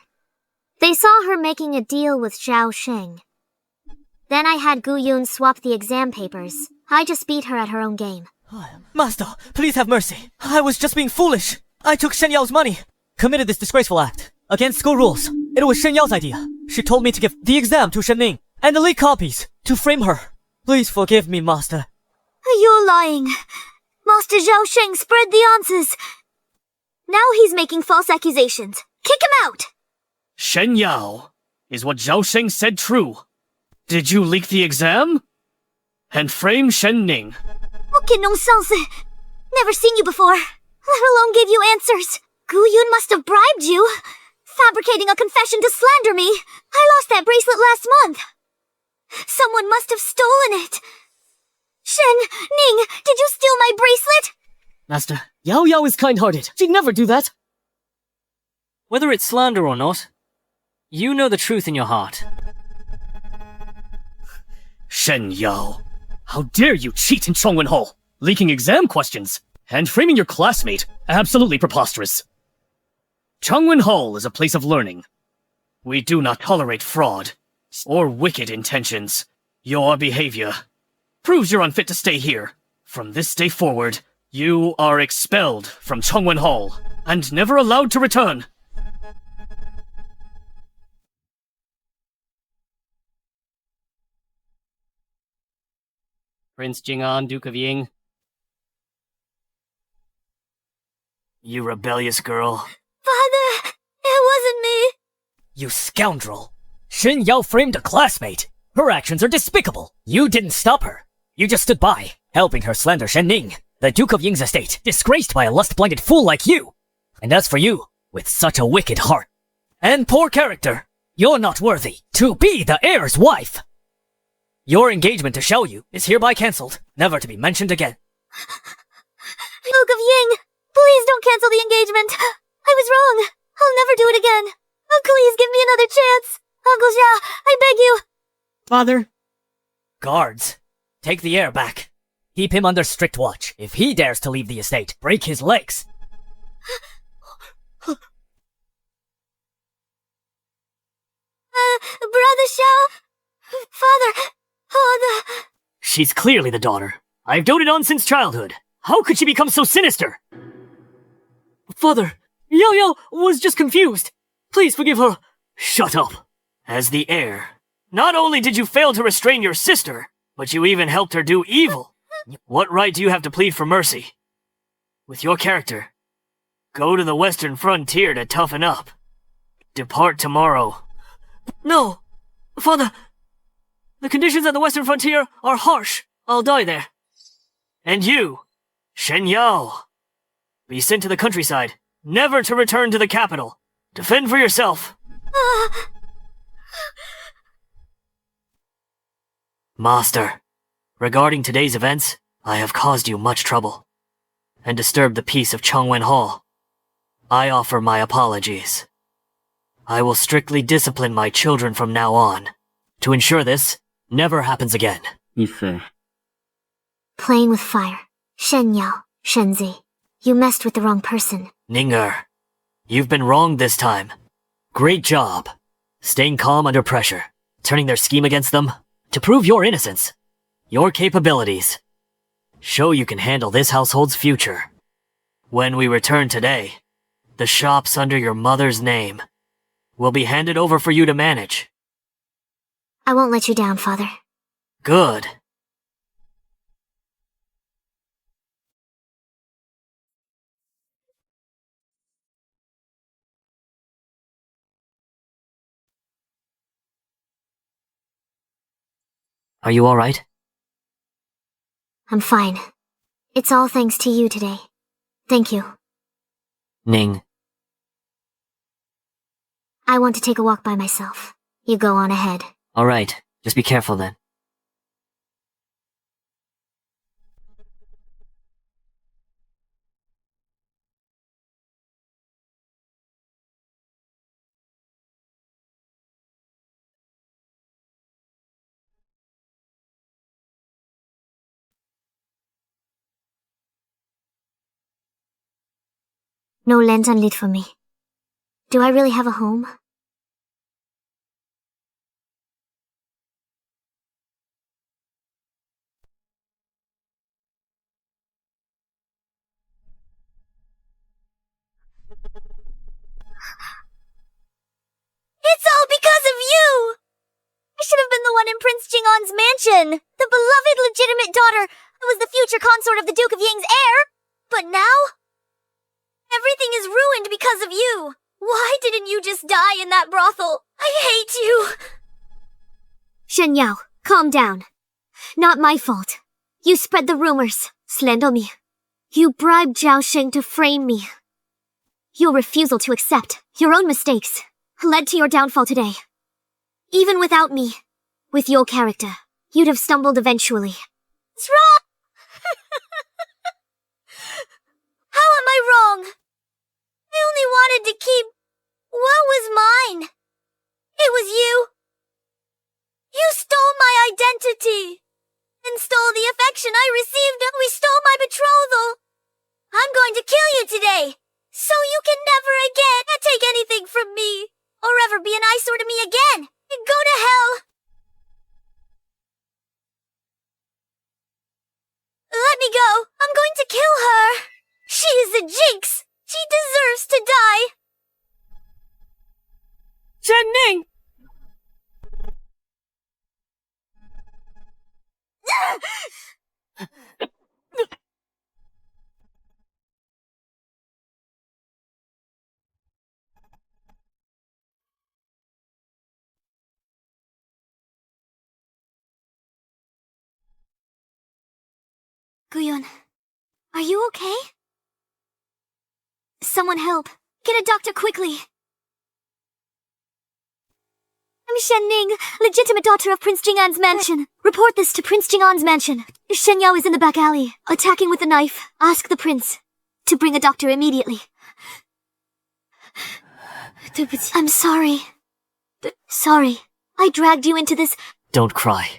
They saw her making a deal with Zhao Sheng. Then I had Gu Yun swap the exam papers. I just beat her at her own game. Master, please have mercy. I was just being foolish. I took Shen Yao's money. Committed this disgraceful act. Against school rules. It was Shen Yao's idea. She told me to give the exam to Shen Ning and the leaked copies to frame her. Please forgive me, Master. You're lying. Master Zhao Sheng spread the answers. Now he's making false accusations. Kick him out! Shen Yao, is what Zhao Sheng said true? Did you leak the exam? And frame Shen Ning? What nonsense! Never seen you before, let alone give you answers. Gu Yun must have bribed you, fabricating a confession to slander me. I lost that bracelet last month. Someone must have stolen it. Shen Ning, did you steal my bracelet? Master, Yao Yao is kind-hearted. She'd never do that. Whether it's slander or not, you know the truth in your heart. Shen Yao, how dare you cheat in Chongwen Hall, leaking exam questions, and framing your classmate. Absolutely preposterous. Chongwen Hall is a place of learning. We do not tolerate fraud or wicked intentions. Your behavior proves you're unfit to stay here. From this day forward, you are expelled from Chongwen Hall and never allowed to return. Prince Jing'an, Duke of Ying. You rebellious girl. Father, it wasn't me. You scoundrel. Shen Yao framed a classmate. Her actions are despicable. You didn't stop her. You just stood by, helping her slander Shen Ning, the Duke of Ying's estate, disgraced by a lust-blinded fool like you. And as for you, with such a wicked heart and poor character, you're not worthy to be the heir's wife. Your engagement to Xiao Yu is hereby cancelled, never to be mentioned again. Duke of Ying, please don't cancel the engagement. I was wrong. I'll never do it again. Oh, please give me another chance. Uncle Xia, I beg you. Father. Guards, take the heir back. Keep him under strict watch. If he dares to leave the estate, break his legs. Brother Xiao. Father. She's clearly the daughter I've doted on since childhood. How could she become so sinister? Father, Yao Yao was just confused. Please forgive her. Shut up. As the heir, Not only did you fail to restrain your sister, but you even helped her do evil. What right do you have to plead for mercy? With your character, go to the western frontier to toughen up. Depart tomorrow. No! Father! The conditions at the western frontier are harsh. I'll die there. And you, Shen Yao, be sent to the countryside, never to return to the capital. Defend for yourself. Master, regarding today's events, I have caused you much trouble and disturbed the peace of Changwen Hall. I offer my apologies. I will strictly discipline my children from now on to ensure this never happens again. Playing with fire. Shen Yao, Shenzi. You messed with the wrong person. Ninger, you've been wrong this time. Great job. Staying calm under pressure, turning their scheme against them, to prove your innocence, your capabilities. Show you can handle this household's future. When we return today, the shops under your mother's name will be handed over for you to manage. I won't let you down, Father. Good. Are you alright? I'm fine. It's all thanks to you today. Thank you. Ning, I want to take a walk by myself. You go on ahead. alright. Just be careful then. No lantern lit for me. Do I really have a home? It's all because of you! I should have been the one in Prince Jing'an's mansion! The beloved legitimate daughter who was the future consort of the Duke of Ying's heir! But now? Everything is ruined because of you! Why didn't you just die in that brothel? I hate you! Shen Yao, calm down. Not my fault. You spread the rumors, slander me. You bribed Zhao Sheng to frame me. Your refusal to accept your own mistakes led to your downfall today. Even without me, with your character, you'd have stumbled eventually. What's wrong? How am I wrong? I only wanted to keep what was mine. It was you. You stole my identity and stole the affection I received. We stole my betrothal. I'm going to kill you today, so you can never again take anything from me or ever be an eyesore to me again. Go to hell. Let me go. I'm going to kill her. She is a jinx. She deserves to die. Shen Ning! Guyun, are you okay? Someone help. Get a doctor quickly. I'm Shen Ning, legitimate daughter of Prince Jing'an's mansion. Report this to Prince Jing'an's mansion. Shen Yao is in the back alley, attacking with a knife. Ask the prince to bring a doctor immediately. I'm sorry. Sorry. I dragged you into this. Don't cry.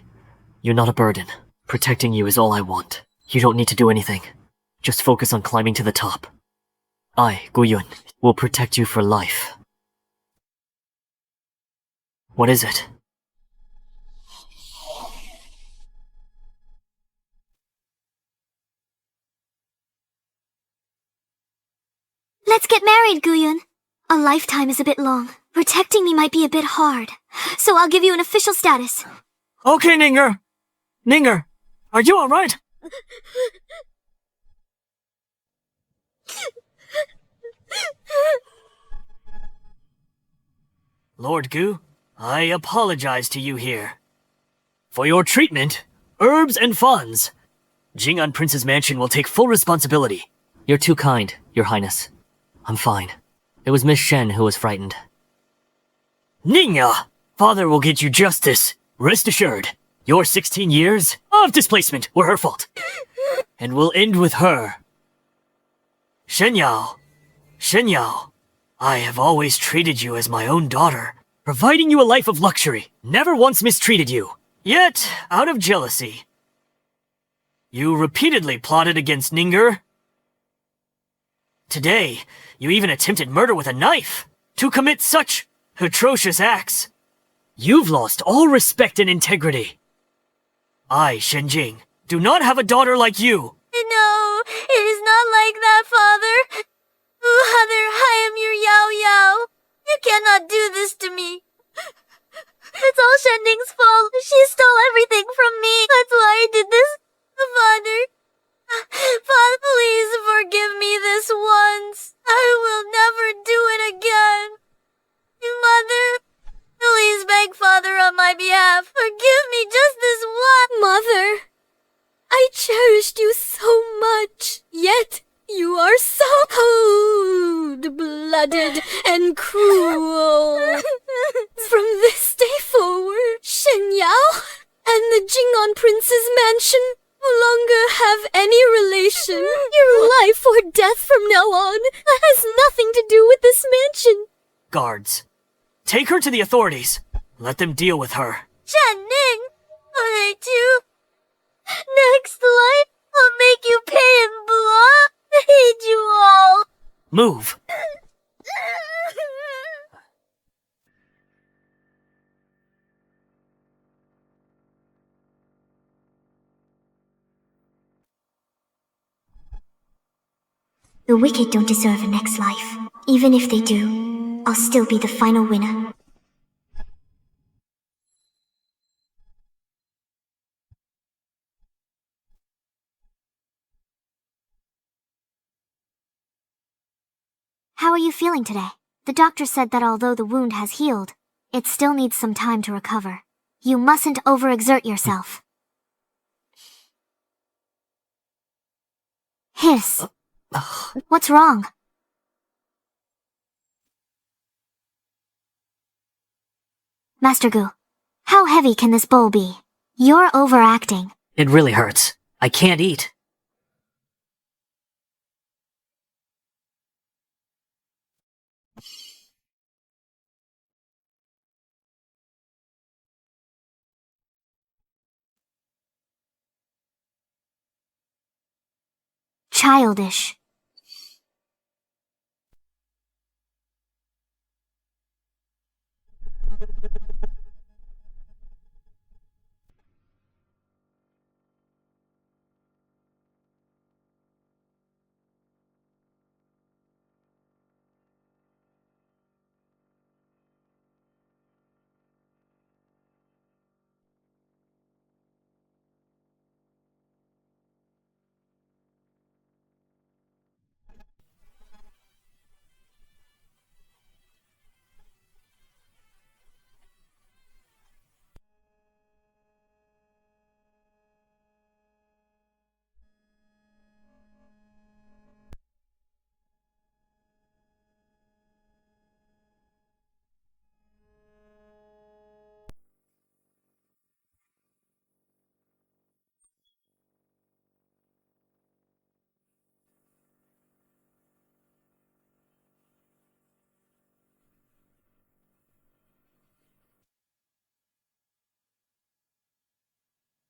You're not a burden. Protecting you is all I want. You don't need to do anything. Just focus on climbing to the top. I, Guyun, will protect you for life. What is it? Let's get married, Guyun. A lifetime is a bit long. Protecting me might be a bit hard. so I'll give you an official status. Okay, Ninger. Ninger, are you alright? Lord Gu, I apologize to you here. For your treatment, herbs and funds, Jing'an Prince's mansion will take full responsibility. You're too kind, Your Highness. I'm fine. It was Miss Shen who was frightened. Ningya, Father will get you justice. Rest assured, your 16 years of displacement were her fault. And we'll end with her. Shenyao, I have always treated you as my own daughter, providing you a life of luxury, never once mistreated you. Yet, out of jealousy, you repeatedly plotted against Ninger. Today, you even attempted murder with a knife to commit such atrocious acts. You've lost all respect and integrity. I, Shenjing, do not have a daughter like you. No, it is not like that, Father. Father, I am your Yao Yao. You cannot do this to me. It's all Shending's fault. She stole everything from me. That's why I did this. Father, please forgive me this once. I will never do it again. Mother, please beg Father on my behalf. Forgive me just this once. Mother, I cherished you so much, yet you are so cold-blooded and cruel. From this day forward, Shen Yao and the Jing'an Prince's mansion no longer have any relation. Your life or death from now on has nothing to do with this mansion. Guards, take her to the authorities. Let them deal with her. Shen Ning, I too. Next life, I'll make you pay in blood. I hate you all. Move. The wicked don't deserve a next life. Even if they do, I'll still be the final winner. How are you feeling today? The doctor said that although the wound has healed, it still needs some time to recover. You mustn't overexert yourself. Hiss. What's wrong? Master Gu, how heavy can this bowl be? You're overacting. It really hurts. I can't eat. Childish.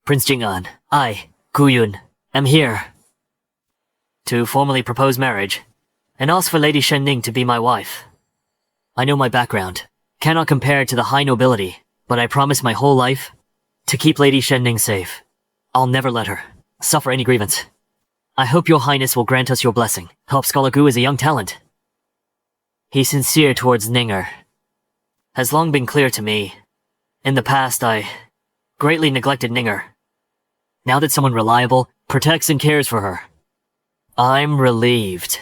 Prince Jing'an, I, Gu Yun, am here to formally propose marriage and ask for Lady Shen Ning to be my wife. I know my background cannot compare to the high nobility, but I promise my whole life to keep Lady Shen Ning safe. I'll never let her suffer any grievance. I hope your highness will grant us your blessing. Help Scholar Gu is a young talent. He's sincere towards Ninger. Has long been clear to me In the past, I greatly neglected Ninger. Now that someone reliable protects and cares for her, I'm relieved.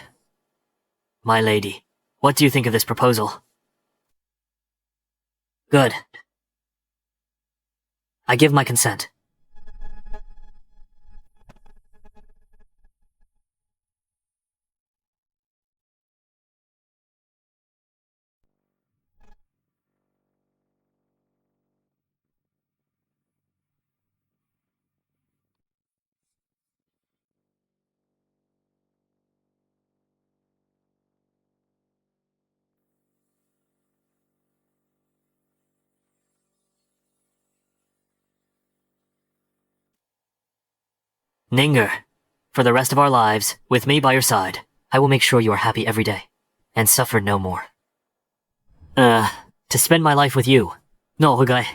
My lady, what do you think of this proposal? Good. I give my consent. Ninger, for the rest of our lives, with me by your side, I will make sure you are happy every day, and suffer no more. To spend my life with you. No, Rugai.